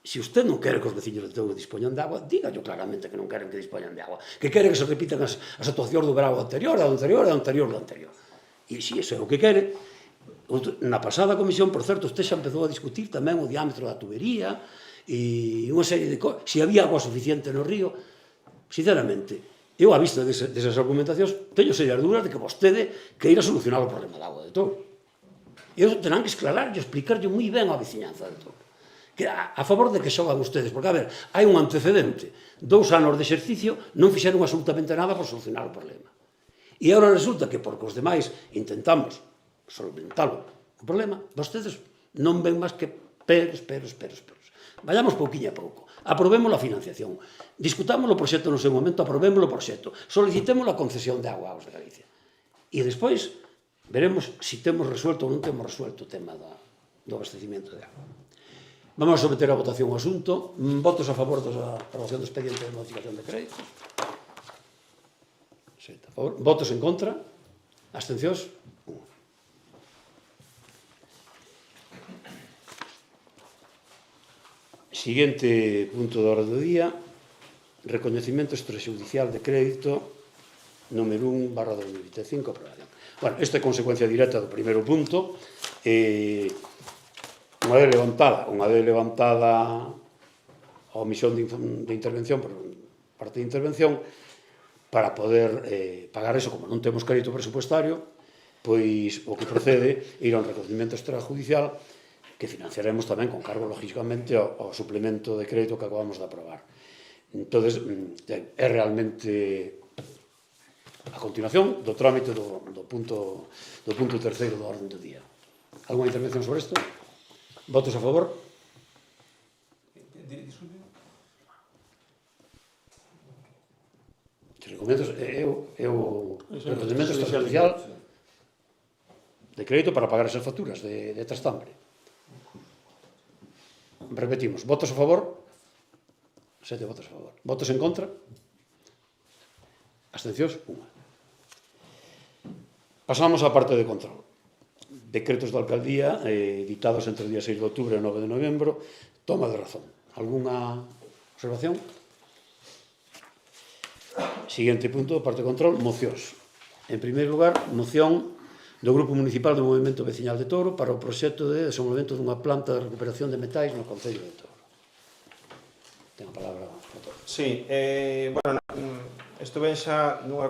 se usted non quere que os veciños de Touro dispoñan de agua, dígallo claramente que non queren que dispoñan de agua, que quere que se repitan as actuacións do verão anterior, do anterior e do anterior do anterior. E se iso é o que quere, na pasada comisión, por certo, usted xa empezou a discutir tamén o diámetro da tubería e unha serie de cosas. Se había agua suficiente no río, sinceramente, eu a vista desas argumentacións teño serias dúbidas de que vostede queira solucionar o problema da agua de Touro. E iso terán que esclarar e explicarlle moi ben á veciñanza de Touro. A favor de que xogan ustedes, porque, a ver, hai un antecedente. 2 anos de exercicio non fixeron absolutamente nada por solucionar o problema. E agora resulta que, porque os demais intentamos solventalo o problema, vostedes non ven máis que peros. Vayamos pouquinho a pouco. Aprobemos a financiación. Discutamos o proxecto no seu momento, aprobemos o proxecto. Solicitemos a concesión de agua aos de Galicia. E despois veremos se temos resuelto ou non temos resuelto o tema do abastecimento de agua. Vamos a someter a votación o asunto. Votos a favor da aprobación do expediente de modificación de créditos. Votos en contra. Abstencións. Siguiente punto da orde do día. Recoñecemento extrajudicial de crédito número 1/2025. Aprobación. Bueno, esta é consecuencia directa do primeiro punto. Unha vez levantada a omisión de intervención por parte de intervención para poder pagar eso, como non temos crédito presupuestario, pois o que procede é ir a un reconocimiento extrajudicial que financiaremos tamén con cargo, lógicamente, ao suplemento de crédito que acabamos de aprobar. Entón, é realmente a continuación do trámite do punto terceiro do orden do día. Alguna intervención sobre isto? Votos a favor? Disculpe. Os reglamentos é o procedimento extrajudicial de crédito para pagar esas facturas de trastambre. Repetimos, votos a favor? 7 votos a favor. Votos en contra? Abstencións? 1. Pasamos á parte de control. Decretos da alcaldía dictados entre o día 6 de outubro e o 9 de novembro. Toma de razón. Alguna observación? Siguiente punto, parte de control, mocións. En primeiro lugar, moción do Grupo Municipal do Movemento Veciñal de Touro para o proxecto de desenvolvemento dunha planta de recuperación de metais no Concello de Touro. Ten a palabra o autor. Sí, bueno, isto ven xa nunha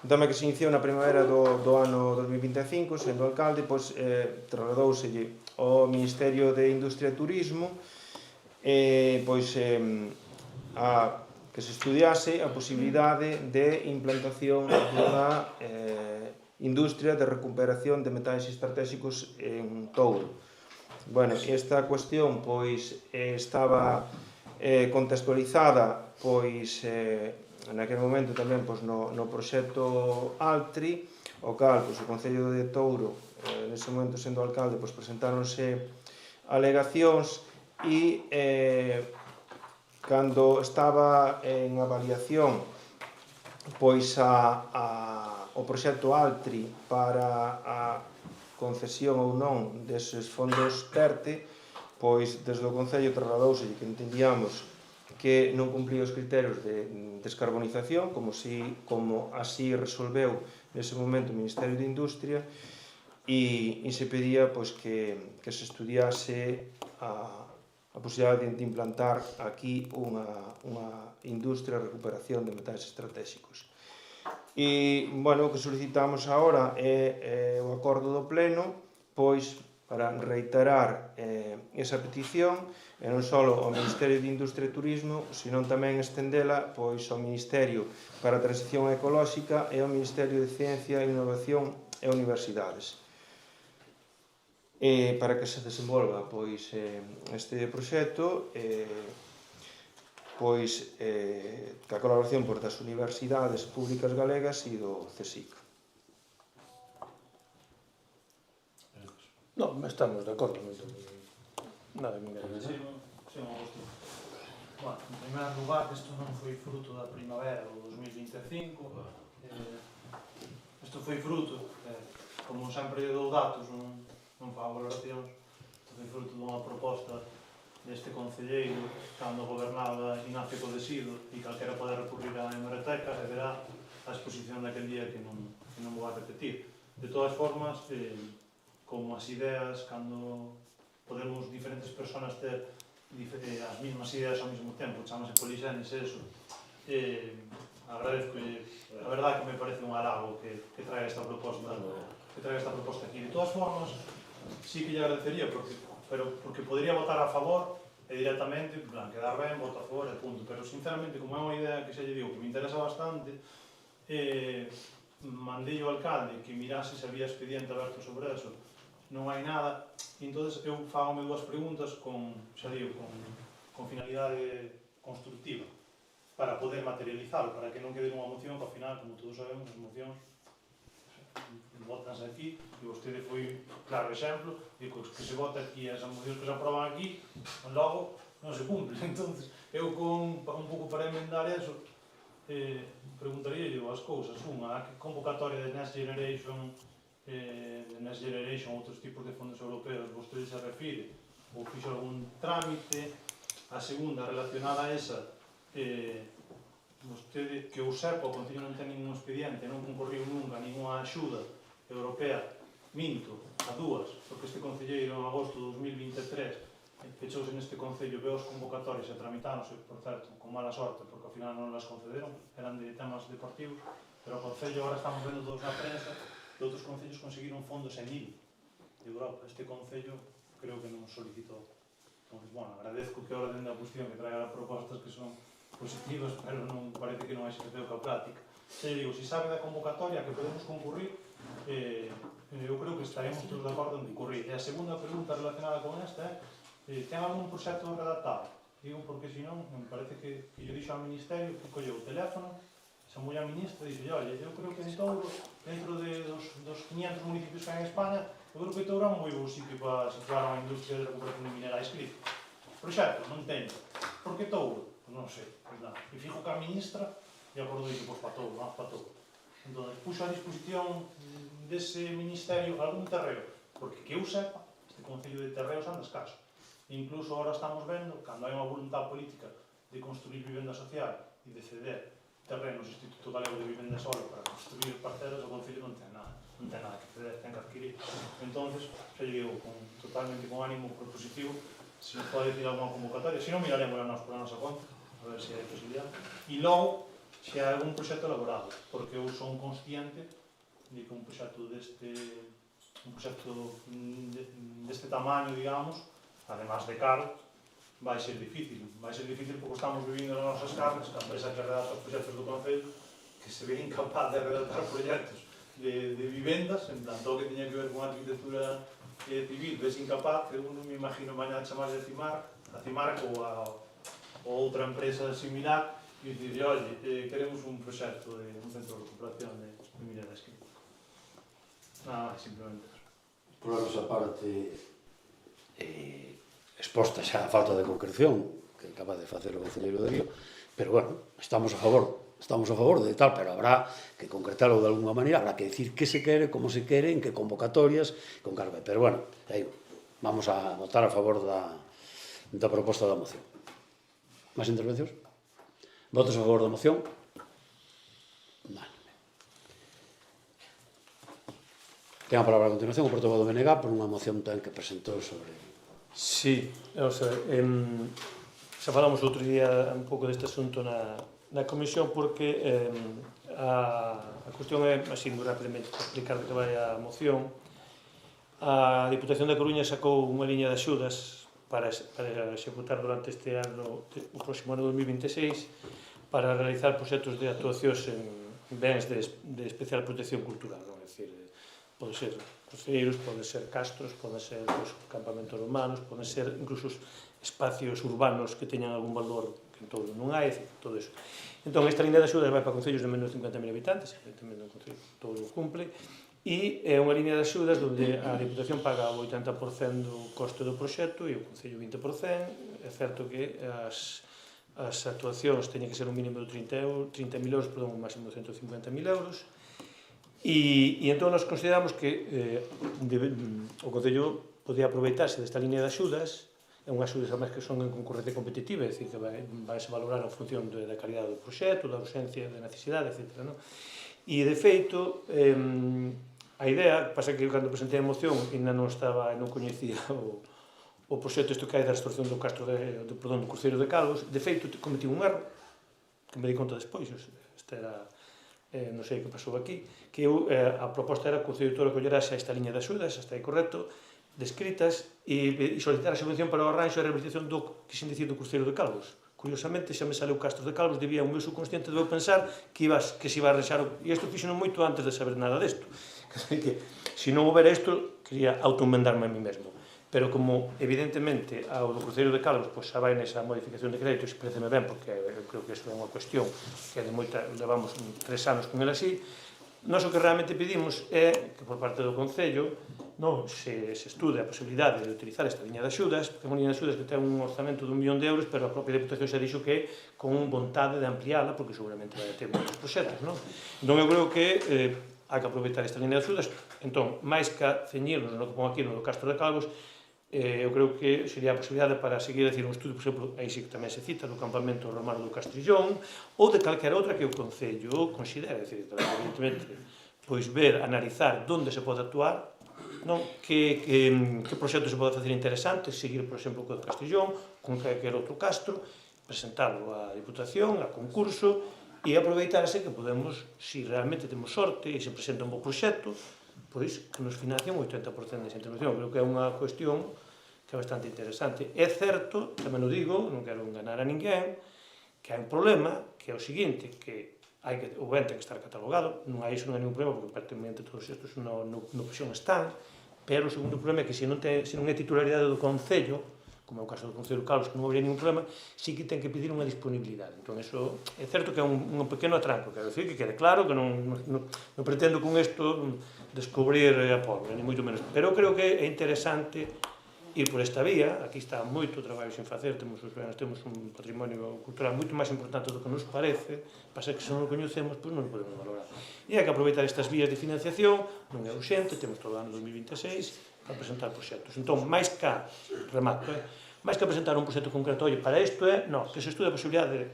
tema que se iniciou na primavera do ano 2025, sendo alcalde, pois trasladouselle ao Ministerio de Industria e Turismo pois a que se estudiase a posibilidade de implantación dunha industria de recuperación de metais estratégicos en Touro. Bueno, esta cuestión pois estaba contextualizada pois naquele momento tamén pois no proxecto Altri, o cal pois, o Concello de Touro nese momento sendo alcalde pois presentáronse alegacións e cando estaba en avaliación pois o proxecto Altri para a concesión ou non deses fondos PERTE, pois desde o Concello trasladouse que entendíamos que non cumplía os criterios de descarbonización, como así resolveu nese momento o Ministerio de Industria, e se pedía pois, que se estudiase a posibilidade de implantar aquí unha industria de recuperación de metais estratégicos. E, bueno, o que solicitamos agora é o acordo do Pleno, pois, para reiterar esa petición, e non só ao Ministerio de Industria e Turismo, senón tamén estendela pois, ao Ministerio para a Transición Ecolóxica e ao Ministerio de Ciencia, Innovación e Universidades. Para que se desenvolva pois, este proxecto, pois a colaboración das universidades públicas galegas e do CSIC. Non, estamos de acordo. Nada que me Sí, un gusto. Bueno, en primer lugar, isto non foi fruto da primavera do 2025. Isto foi fruto, como sempre dou datos, non fago valoracións, isto foi fruto dunha proposta deste concelleiro cando gobernaba Ignacio Codesido e calquera pode recurrir á hemeroteca e verá a exposición daquel día que non vou a repetir. De todas formas, como as ideas, cando podemos diferentes personas ter as mesmas ideas ao mesmo tempo, chamase polixénese eso, agradezco, a verdade que me parece un halago que traga esta proposta aquí. De todas formas, sí que lle agradecería, porque podría votar a favor e directamente, en plan, quedar ben, voto a favor e punto, pero sinceramente, como é unha idea que xa lle digo que me interesa bastante, mandei ao alcalde que mirase se había expediente aberto sobre eso, non hai nada, e entón eu fagome dúas preguntas con finalidade constructiva, para poder materializarlo, para que non quede unha moción que ao final, como todos sabemos, as mocións votanse aquí, e vostede foi claro exemplo, de que se vota aquí as mocións que se aproban aquí, logo non se cumplen. Entón, eu un pouco para emendar eso, preguntaría as cousas. Unha, a que convocatoria de Next Generation, outros tipos de fondos europeos, vostede se refire, ou fixo algún trámite. A segunda, relacionada a esa, vostede, que o SERPA, o Concello non ten ningún expediente, non concorriu nunca ninguna axuda europea, minto, a dúas, porque este concelleiro en agosto de 2023 fechouse neste concello, veo os convocatorias e tramitáronse, por certo, con mala sorte, porque ao final non las concederon, eran de temas deportivos, pero o concello, agora estamos vendo todos na prensa, de outros concellos conseguiron fondos en IL de Europa. Este concello creo que non solicitó. Entonces, bueno, agradezco que a orden da oposición que traiga propostas que son positivas, pero non parece que non hai sentido coa práctica. Se digo, se sabe da convocatoria que podemos concurrir, eu creo que estaremos todos de acordo en concurrir. E a segunda pregunta relacionada con esta é, ten algún proxecto redactado? Digo, porque senón, me parece que yo dixo ao Ministerio que colleu o teléfono, chamou a ministra e dixo, olha, eu creo que en Touro, dentro dos 500 municipios que hai en España, eu creo que Touro é un moi bo sitio para situar a industria de recuperación de minerais críticos. Proxecto, non teño. Por que Touro? Pues non sei, pues nada. E fijo que a ministra e acordou que pues, para Touro, vamos para Touro. Entón, puxo a disposición dese ministerio algún terreo, porque que eu sepa, este Concello de Terreos anda escaso. E incluso ahora estamos vendo, cando hai unha voluntad política de construir vivenda social e de ceder terrenos ao Instituto Galego de Vivenda Solo para construir parcelas, o Concello non ten nada que ceder, ten que adquirir. Entonces, xa lleguei totalmente con ánimo propositivo, se nos pode decir alguna convocatoria, se non miraremos a nós por a nosa conta, a ver se hai posibilidad. E logo, se hai algún proxecto elaborado, porque eu son consciente de que un proxecto deste tamaño, digamos, además de caro, vai ser difícil porque estamos vivindo nas nosas carnes, que a empresa que redacta os proxectos do Concello, que se ve incapaz de redactar proxectos de vivendas, en plan, todo o que teña que ver con arquitectura civil, ves incapaz, que eu non me imagino mañá chamar de a Cimarc ou outra empresa similar, e dicir, oye, queremos un proxecto de un centro de recuperación de minerais químicos. Nada máis, simplemente eso. Por a nosa parte, exposta xa a falta de concreción que acaba de facer o concelleiro de Río, pero bueno, estamos a favor de tal, pero habrá que concretarlo de alguna maneira, habrá que decir que se quere, como se quere, en que convocatorias, con cargo. Pero bueno, aí vamos a votar a favor da proposta da moción. Máis intervencións? Votos a favor da moción? Vale. Ten a palabra a continuación o portavoz do BNG por unha moción tamén que presentou sobre... Sí, o sea, xa falamos outro día un pouco deste asunto na comisión porque a cuestión é, así moi rapidamente, para explicar que vai a moción. A Diputación da Coruña sacou unha liña de axudas para executar durante este ano, o próximo ano 2026, para realizar proxectos de actuacións en bens de especial protección cultural, é dicir, pode ser cruceiros, pode ser castros, pode ser campamentos romanos, pode ser incluso espacios urbanos que teñan algún valor que en todo non hai, todo eso. Entón, esta liña de axudas vai para concellos de menos de 50.000 habitantes, evidentemente o concello todo o cumple, e é unha liña de axudas onde a Diputación paga o 80% do coste do proxecto e o concello 20%. É certo que as actuacións teñen que ser un mínimo de 30.000 euros, perdón, un máximo de 150.000 euros. E entón nos consideramos que o Concello podía aproveitarse desta liña de axudas, é unhas axudas además que son en concurrencia competitiva, é dicir, que vai se valorar en función da calidade do proxecto, da urxencia, da necesidade, etc. E de feito, a idea, pasa que cando presentei a moción ainda non coñecía o proxecto isto que hai da restauración do castro do cruceiro de Calvos. De feito, cometí un erro que me di conta despois, esta era... non sei que pasou aquí, que a proposta era que o Concello de Touro collerase esta liña de axudas, está aí correcto, descritas, e solicitar a subvención para o arranxo e a rehabilitación do que xin dicir do cruceiro de Calvos. Curiosamente, xa me saleu Castros de Calvos, debía o meu subconsciente de pensar que se iba a arranxar, e isto fixo moito antes de saber nada desto. Que, se non houbera isto, quería autoenmendarme a mí mesmo. Pero como, evidentemente, ao do cruceiro de Calvos xa vai nesa modificación de crédito, e pareceme ben, porque eu creo que iso é unha cuestión que levamos 3 anos con el así, nós o que realmente pedimos é que por parte do Concello se estude a posibilidade de utilizar esta liña de axudas, porque é unha liña de axudas que ten un orzamento de 1 millón de euros, pero a propia Diputación xa dixo que con vontade de ampliála, porque seguramente vai ter moitos proxectos, non? Entón eu creo que hai que aproveitar esta liña de axudas. Entón, máis que ceñirnos no que pon aquí no Castro de Calvos, eu creo que sería a posibilidade para seguir a decir un estudo, por exemplo, aí sí que tamén se cita, do campamento romano do Castrillón, ou de calquera outra que o Concello considere, é dicir, evidentemente, pois ver, analizar onde se pode actuar, que proxectos se pode facer interesantes, seguir, por exemplo, co do Castrillón, con calquera outro castro, presentarlo á Diputación, a concurso, e aproveitarse que podemos, se realmente temos sorte e se presenta un bo proxecto, pois que nos financien o 80% desa intervención. Creo que é unha cuestión que é bastante interesante. É certo, tamén o digo, non quero enganar a ninguén, que hai un problema, que é o seguinte, que o ben ten que estar catalogado, non hai iso, non hai ningún problema, porque prácticamente todos estes no presión están, pero o segundo problema é que se non é titularidade do Concello, como é o caso do Concello de Calvos, que non habría ningún problema, sí que ten que pedir unha disponibilidade. Entón, eso é certo que é un pequeno atranco, quero decir, que quede claro, que non pretendo con isto descubrir a pólvora, ni moito menos. Pero creo que é interesante ir por esta vía. Aquí está moito traballo sin facer, temos un patrimonio cultural moito máis importante do que nos parece, pasa que se non o coñecemos, pois non o podemos valorar. E hai que aproveitar estas vías de financiación, non é urxente, temos todo o ano 2026 para presentar proxectos. Entón, máis que máis que presentar un proxecto concreto, oi, para isto que se estude a posibilidade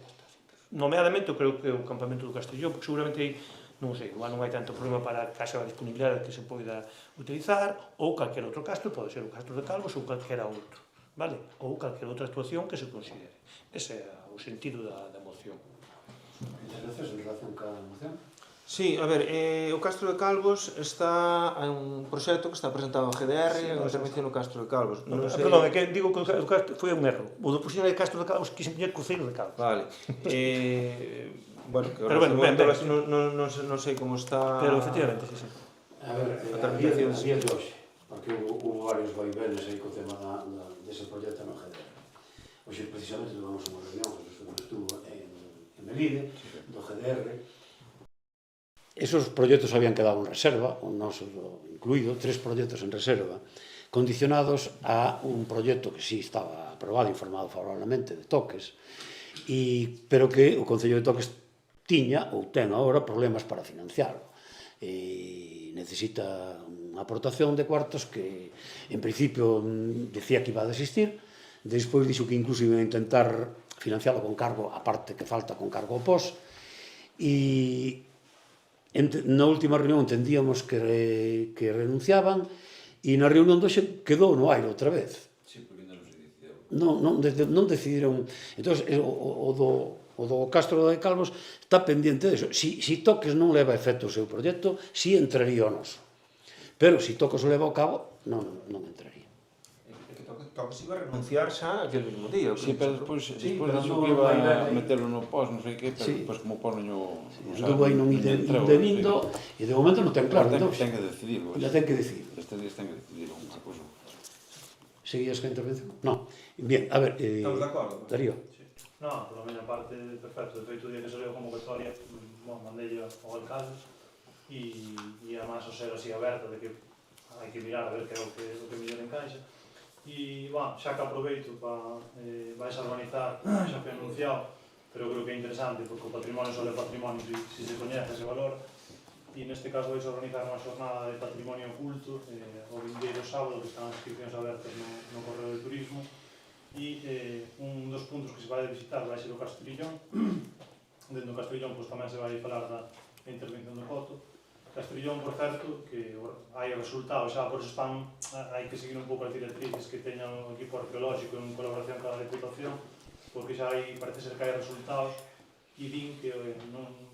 nomeadamente, eu creo que o campamento do Castellón, porque seguramente aí, non sei, igual non hai tanto problema para que haxa a disponibilidade que se poida utilizar, ou calquer outro castro, pode ser o Castro de Calvos ou calquera outro, vale? Ou calquer outra actuación que se considere. Ese é o sentido da moción. Intervencións en relación ca moción? Sí, a ver, o Castro de Calvos está un proxecto que está presentado a GDR en intervención no Castro de Calvos. Perdón, é que digo que o Castro foi un erro. O do posible de Castro de Calvos quise poñer Cruceiro de Calvos. Vale. Bueno, que pero bueno, non sei como está... Pero efectivamente, sí. A ver, a día de hoxe, porque hubo varios vaivenes aí co tema dese proxecto no GDR. Hoxe precisamente tuvemos unha reunión, estuvo en Melide, do GDR. Esos proxectos habían quedado en reserva, o noso incluído, 3 proxectos en reserva, condicionados a un proxecto que sí estaba aprobado, informado favorablemente de Toques, pero que o Concello de Toques tiña, ou ten agora, problemas para financiarlo. Necesita unha aportación de cuartos que, en principio, decía que iba a desistir, despois dixo que incluso iba a intentar financiarlo con cargo, a parte que falta con cargo ao POS, e na última reunión entendíamos que renunciaban, e na reunión doxe quedou no aire outra vez. Sí, porque non se decidiu. Non decidiron. Entón, o do Castro de Calvos está pendiente de eso. Si Toques non leva a efecto o seu proxecto, si entraría o noso. Pero si Toques o leva ao cabo, non entraría. Toques iba a renunciar xa aquel mismo día. Sí, pero despois dixo que iba a meterlo no POS, non sei que, pero despois como o POS non Estuvo aí non indebindo, e de momento non ten claro. Ten que decidirlo. Ya ten que decidir. Estes días ten que decidir unha cousa. Seguías ca intervención? Non. Bien, a ver... Estamos de acordo? Darío. No, por la miña parte, perfecto. De feito, o día que salió a convocatoria, mandei ao alcalde e además o ser así aberto de que hai que mirar a ver que é o que mellor encaixa. E, xa que aproveito para vais a organizar, xa foi anunciado, pero creo que é interesante porque o patrimonio só é patrimonio se se coñece ese valor, e neste caso vais a organizar unha xornada de patrimonio oculto o vindeiro sábado, que están as inscripcións abertas no Correo de Turismo, e un dos puntos que se vai visitar vai ser o Castrillón. Dentro do Castrillón tamén se vai falar da intervención do Coto. Castrillón, por certo, que hai resultados, xa por eso hai que seguir un pouco as directrices que teña o equipo arqueolóxico en colaboración con a Deputación, porque xa parece ser que hai resultados e din que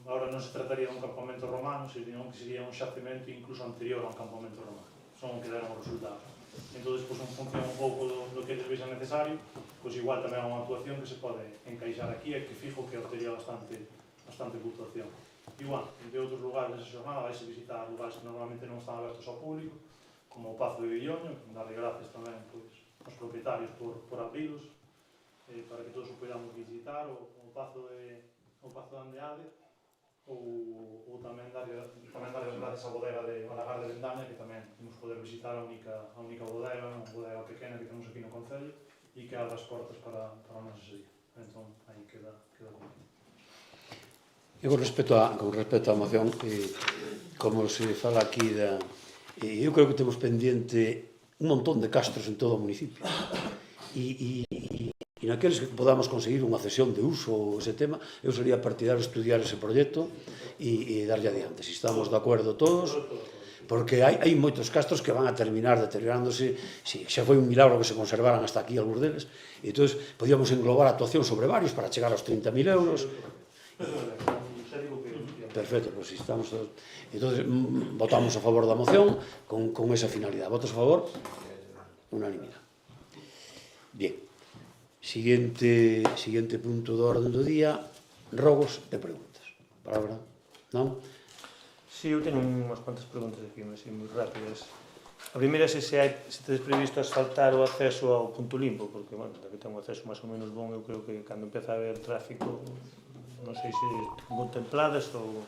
agora non se trataría de un campamento romano, senón que sería un xacemento incluso anterior a un campamento romano. Son que deron os resultados. Entón, en función un pouco do que eles vexan necesario, pois igual tamén é unha actuación que se pode encaixar aquí e que fijo que obtería bastante puntuación. Igual, entre outros lugares desa xornada vais a visitar lugares que normalmente non están abertos ao público, como o Pazo de Villoño, que darle gracias tamén aos propietarios por abrilos, para que todos o podamos visitar, o Pazo de Andeade, ou tamén darle gracias á bodega de Alagar de Vendaña, que tamén imos poder visitar a única bodega, unha bodega pequena que temos aquí no Concello, e que abre as portas para o noso día. Entón, aí queda conmigo. E con respecto á moción, como se fala aquí, eu creo que temos pendiente un montón de castros en todo o municipio. E naqueles que podamos conseguir unha cesión de uso ou ese tema, eu sería partidario de estudiar ese proxecto e darlle adiante. Se estamos de acordo todos, porque hai moitos castros que van a terminar deteriorándose, xa foi un milagro que se conservaran hasta aquí algúns deles, e entón podíamos englobar a actuación sobre varios para chegar aos 30.000 euros. Perfecto, pois estamos todos. Entón, votamos a favor da moción con esa finalidade. Votos a favor? Unanimidade. Bien. Siguiente punto do orden do día, rogos e preguntas. Palabra, non? Si, eu teño unhas cuantas preguntas aquí, así, moi rápidas. A primeira é se tedes previsto asfaltar o acceso ao punto limpo, porque, bueno, da que ten un acceso máis ou menos bon, eu creo que cando empeza a haber tráfico, non sei se contemplades ou...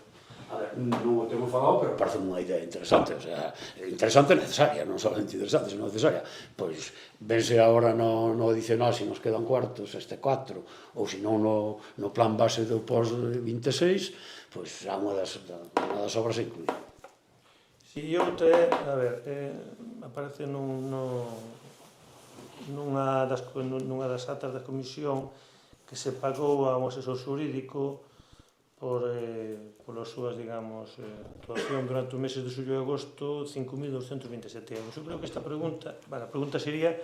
A ver, non o temos falado, pero parece unha idea interesante, o sea, interesante e necesaria, non solamente interesante, senón necesaria. Pois, vense agora no adicional se nos quedan cuartos, este 4, ou se non no plan base do pós-26, pois é unha das obras a incluir. Si, outra é, a ver, aparece nunha das actas da comisión que se pagou a un asesor xurídico polas súas, digamos, actuación durante os meses de xullo e agosto, 5.227 euros. Eu creo que esta pregunta, a pregunta sería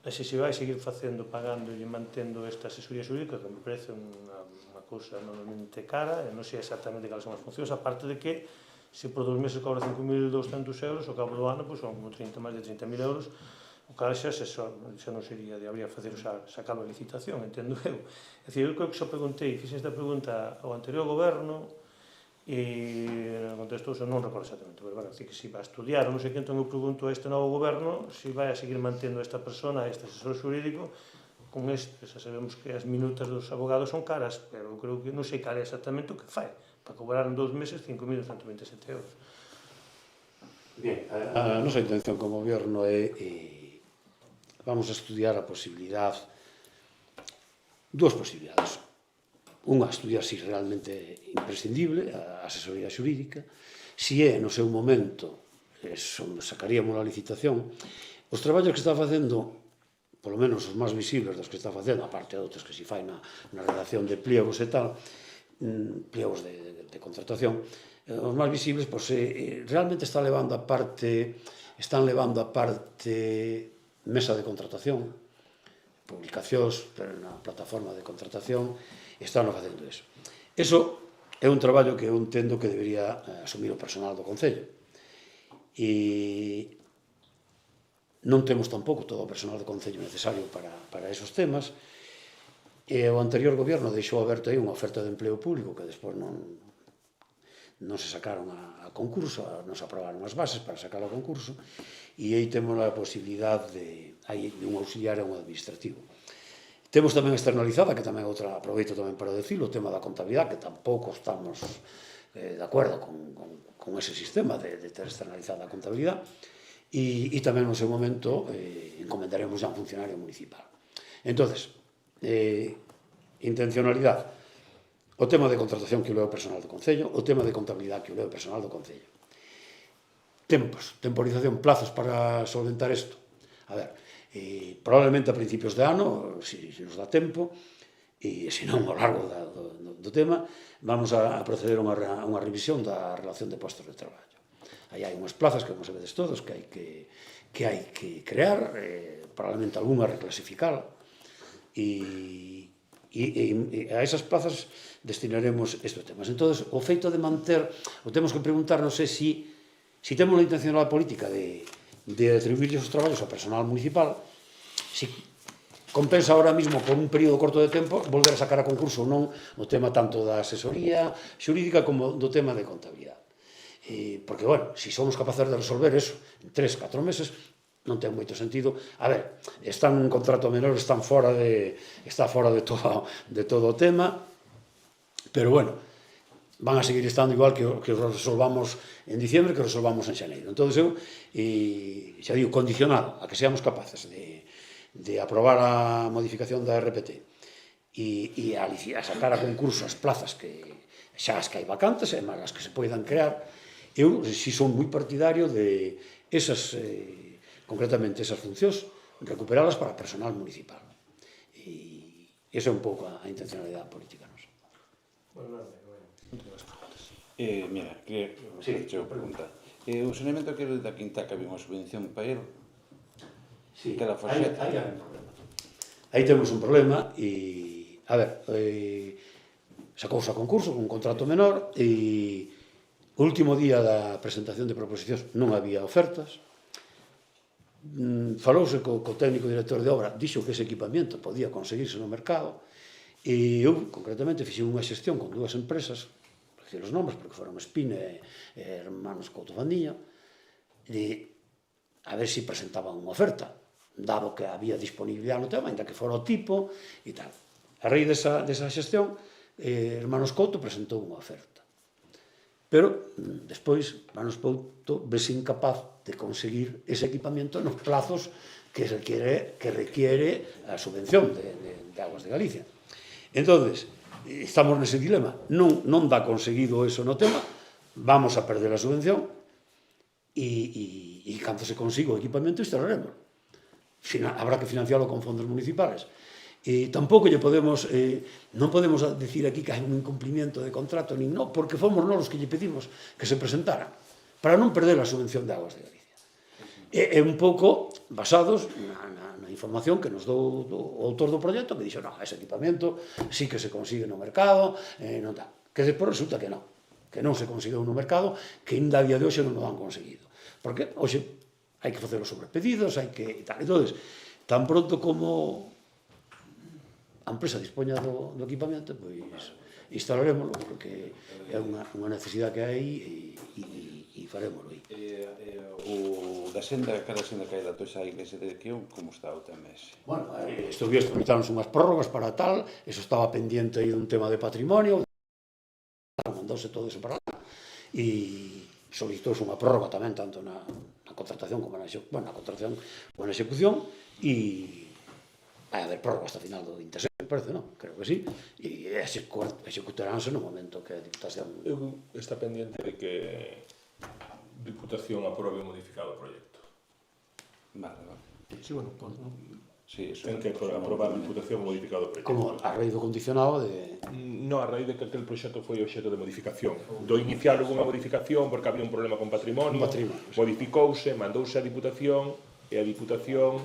se se vai seguir pagando e mantendo esta asesoría xurídica, que me parece unha cousa normalmente cara, e non sei exactamente cales son as funcións, aparte de que se por 2 meses cobra 5.200 euros, ao cabo do ano son máis de 30.000 euros, o cal xa non sería, habría que facer sacarlo a licitación, entendo eu. É dicir, eu creo que xa preguntei, fixen esta pregunta ao anterior goberno, e contestou, non recordo exactamente, pero bueno, que se vai a estudiar, non sei que, entón eu pregunto a este novo goberno se vai a seguir mantendo esta persona, este asesor xurídico, con este, xa sabemos que as minutas dos abogados son caras, pero eu creo que non sei cal é exactamente o que fai, para cobrar en 2 meses 5.227 euros. Bien, a nosa intención como goberno é vamos a estudiar a posibilidade, dúas posibilidades. Unha, estudiar se realmente é imprescindible a asesoría xurídica, se é no seu momento, sacaríamos a licitación. Os traballos que está facendo, polo menos os máis visibles dos que está facendo, aparte de outros que se fai na redacción de pliegos e tal, pliegos de contratación, os máis visibles, pois, realmente están levando a parte mesa de contratación, publicacións na plataforma de contratación, están facendo eso. Eso é un traballo que eu entendo que debería asumir o personal do Concello. E non temos tampouco todo o personal do Concello necesario para esos temas, e o anterior goberno deixou aberto aí unha oferta de empleo público que despois non se sacaron a concurso, non se aprobaron as bases para sacar a concurso, e aí temos a posibilidade de un auxiliar e un administrativo. Temos tamén externalizada, que tamén outra, aproveito tamén para decirlo, o tema da contabilidade, que tampouco estamos de acordo con ese sistema de ter externalizada a contabilidade, e tamén no seu momento encomendaremos a un funcionario municipal. Entonces, intencionalidade, o tema de contratación que o leo o personal do Concello, o tema de contabilidade que o leo o personal do Concello. Temporización, plazos para solventar isto. A ver, probablemente a principios de ano, se nos dá tempo, e se non ao largo do tema, vamos a proceder a unha revisión da relación de postos de traballo. Aí hai unhas plazas que, como sabedes todos, que hai que crear, probablemente algunha reclasificar, e a esas plazas destinaremos estes temas. Entón, o feito de manter, o temos que preguntarnos se temos a intencionalidade política de atribuirles os traballos ao personal municipal, se compensa ahora mismo por un período corto de tempo volver a sacar a concurso ou non o tema tanto da asesoría xurídica como do tema de contabilidade. Porque, bueno, se somos capaces de resolver eso en 3-4 meses, non ten moito sentido. A ver, están nun contrato menor, está fora de todo o tema, pero, bueno, van a seguir estando igual que resolvamos en diciembre, que resolvamos en xaneiro. Entón, eu, xa digo, condicionado a que seamos capaces de aprobar a modificación da RPT e a sacar a concurso as plazas que xa as que hai vacantes, e máis as que se poidan crear, eu si son moi partidario de esas, concretamente esas funcións, recuperalas para personal municipal. E esa é un pouco a intencionalidade política nosa. Bueno, non tengo as preguntas. Mira, que facer unha pregunta. O saneamento que da Quintaca había unha subvención para ele? Sí, que era Foxeta. Aí hai un problema. Aí temos un problema e, a ver, sacouse a concurso con un contrato menor e o último día da presentación de proposicións non había ofertas. falouse co técnico director de obra, dixo que ese equipamento podía conseguirse no mercado, e eu, concretamente, fixen unha xestión con dúas empresas, por decir os nomes, porque foron Espine e Hermanos Couto Fandiño, de a ver se presentaban unha oferta, dado que había disponibilidade no tema, ainda que fora o tipo, e tal. A raíz desa xestión, Hermanos Couto presentou unha oferta. Pero, despois, Hermanos Couto vese incapaz de conseguir ese equipamento nos plazos que requiere a subvención de Aguas de Galicia. Entonces, estamos nese dilema. Non dá conseguido eso no tema, vamos a perder a subvención, e cando se consiga o equipamento instalaremos. Habrá que financiarlo con fondos municipales. E tampouco non podemos decir aquí que hai un incumplimiento de contrato, nin non, porque fomos nós os que lle pedimos que se presentara, para non perder a subvención de Aguas de Galicia. É un pouco basados na información que nos dou o autor do proxecto, que dixo, ese equipamento sí que se consigue no mercado, non dá. Que despois resulta que non se conseguiu no mercado, que ainda a día de hoxe non o han conseguido. Porque hoxe hai que facer os sobrepedidos, hai que tal. Entón, tan pronto como a empresa dispoña do equipamento, pois instalaremoslo, porque é unha necesidade que hai e farémoslo aí. O da senda, cada senda que hai da Toxa a iglesia de Quión, como está o tema ese? Bueno, estes días tramitáronse unhas prórrogas para tal, eso estaba pendiente aí dun tema de patrimonio, mandouse todo eso para lá, e solicitouse unha prórroga tamén, tanto na contratación como na execución, e vai haber prórroga hasta final do 26, parece, non? Creo que sí, e executaránse no momento que a Diputación... Está pendiente de que Diputación aprobe modificado o proxecto. Vale. Sí, bueno, Sí, eso Ten que aprobar a Diputación modificado o proxecto. Como a raíz do condicionado de... Non, a raíz de que aquel proxecto foi obxecto de modificación. Do inicial houve unha modificación porque había un problema con patrimonio, modificouse, mandouse a Diputación, e a Diputación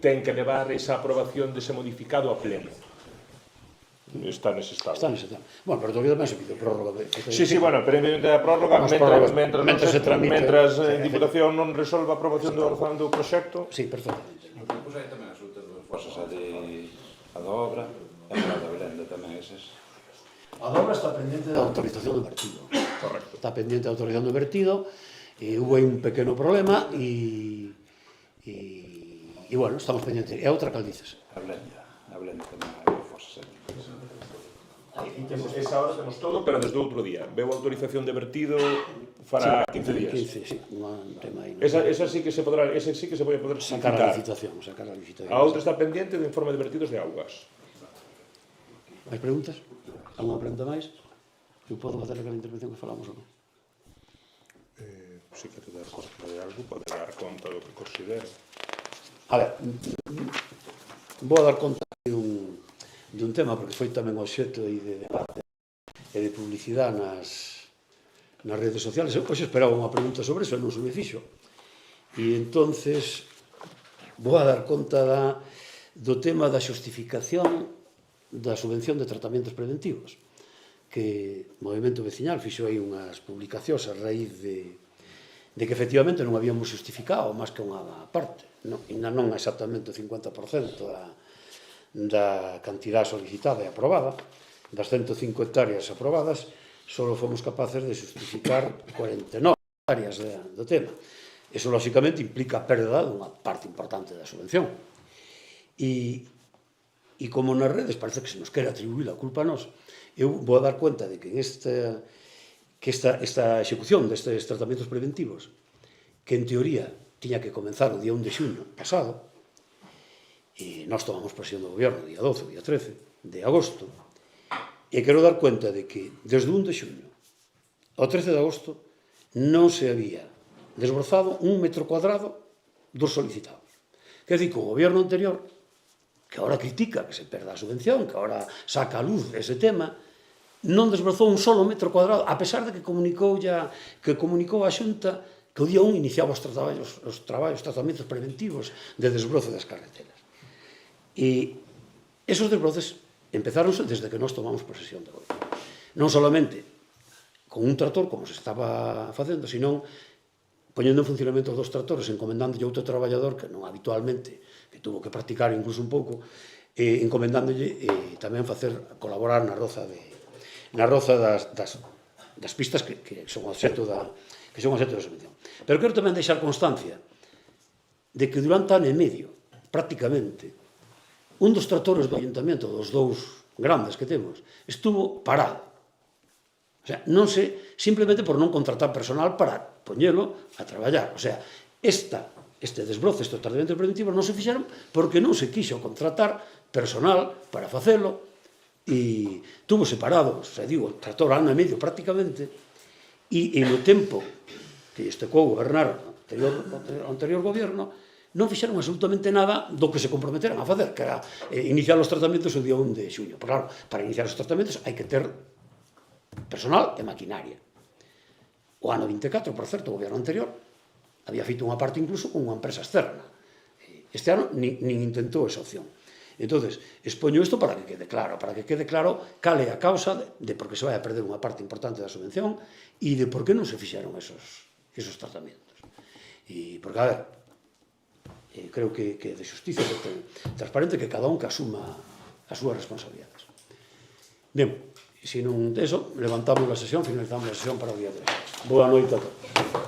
ten que levar esa aprobación dese modificado a pleno. Está nese estado. Está nese tema. Bueno, pero todavía tamén se pide prórroga. Sí, bueno, pero a prórroga, mentras a Diputación non resolva a aprobación do orzamento do proxecto. Sí, perfectamente. Pois hai tamén as outras dúas cosas, a da obra e a da Belenda tamén esas. A obra está pendiente da autorización do vertido. Correcto. Está pendiente da autorización do vertido, e hubo aí un pequeno problema, e bueno, estamos pendientes. E a outra caldices. A Belenda tamén hai cosas aí. Esa hora temos todo, pero desde outro día. Veu autorización de vertido fará 15 días. 15, sí, un tema aí. Esa sí que se podrá, ese sí que se pode poder Sacar a licitar. licitación. A outra está pendiente do informe de vertidos de augas. Máis preguntas? Alguna pregunta máis? Eu podo facer aquela intervención que falamos ou non? Se quere dar conta de algo, pode dar conta do que considere. A ver, vou a dar conta dun tema, porque foi tamén obxecto de debate e de publicidade nas redes sociales. Hoxe esperaba unha pregunta sobre eso e non se me fixo. E entonces vou a dar conta do tema da xustificación da subvención de tratamentos preventivos, que o Movimento Veciñal fixo aí unhas publicacións a raíz de que efectivamente non habíamos justificado máis que unha parte, ainda non exactamente o 50% da cantidad solicitada e aprobada. Das 105 hectáreas aprobadas, só fomos capaces de justificar 49 hectáreas do tema. Eso, lóxicamente, implica a perda dunha parte importante da subvención. E como nas redes parece que se nos quere atribuir a culpa a nós, eu vou a dar conta de que esta execución destes tratamentos preventivos, que en teoría tiña que comenzar o día 1 de xuño pasado, e nós tomamos presión do goberno o día 12, o día 13 de agosto, e quero dar conta de que desde o 1 de xuño ao 13 de agosto non se había desbrozado 1 metro cuadrado dos solicitados. Quer dizer que o goberno anterior, que agora critica que se perda a subvención, que agora saca a luz ese tema, non desbrozou un solo metro cuadrado, a pesar de que comunicou a Xunta que o día 1 iniciaba os tratamentos preventivos de desbrozo das carreteras. E esos desbroces empezáronse desde que nós tomamos posesión de goberno. Non solamente con un trator, como se estaba facendo, senón poñendo en funcionamento os dos tractores, encomendándolle outro traballador que non habitualmente, que tuvo que practicar incluso un pouco, encomendándolle tamén colaborar na roza das pistas que son obxecto da subvención. Pero quero tamén deixar constancia de que durante ano e medio, prácticamente, un dos tractores do ayuntamiento, dos dous grandes que temos, estuvo parado. O sea, non se, simplemente por non contratar personal para poñelo a traballar. O sea, este desbroce, estes tratamentos preventivos non se fixeron porque non se quixo contratar personal para facelo e tuvo separado, se digo, o tractor ano e medio prácticamente, e no tempo que estecou gobernar o anterior goberno, non fixeron absolutamente nada do que se comprometeran a facer, que era iniciar os tratamentos o día 1 de xuño. Pero claro, para iniciar os tratamentos hai que ter personal e maquinaria. O ano 24, por certo, o goberno anterior, había feito unha parte incluso con unha empresa externa. Este ano nin intentou esa opción. Entonces, expoño isto para que quede claro cal é a causa de por que se vai a perder unha parte importante da subvención e de por que non se fixeron esos tratamentos. E porque, a ver, creo que de justicia transparente que cada un que asuma as súas responsabilidades. Ben, se non eso, levantamos a sesión, finalizamos a sesión para o día de hoxe. Boa noite a todos.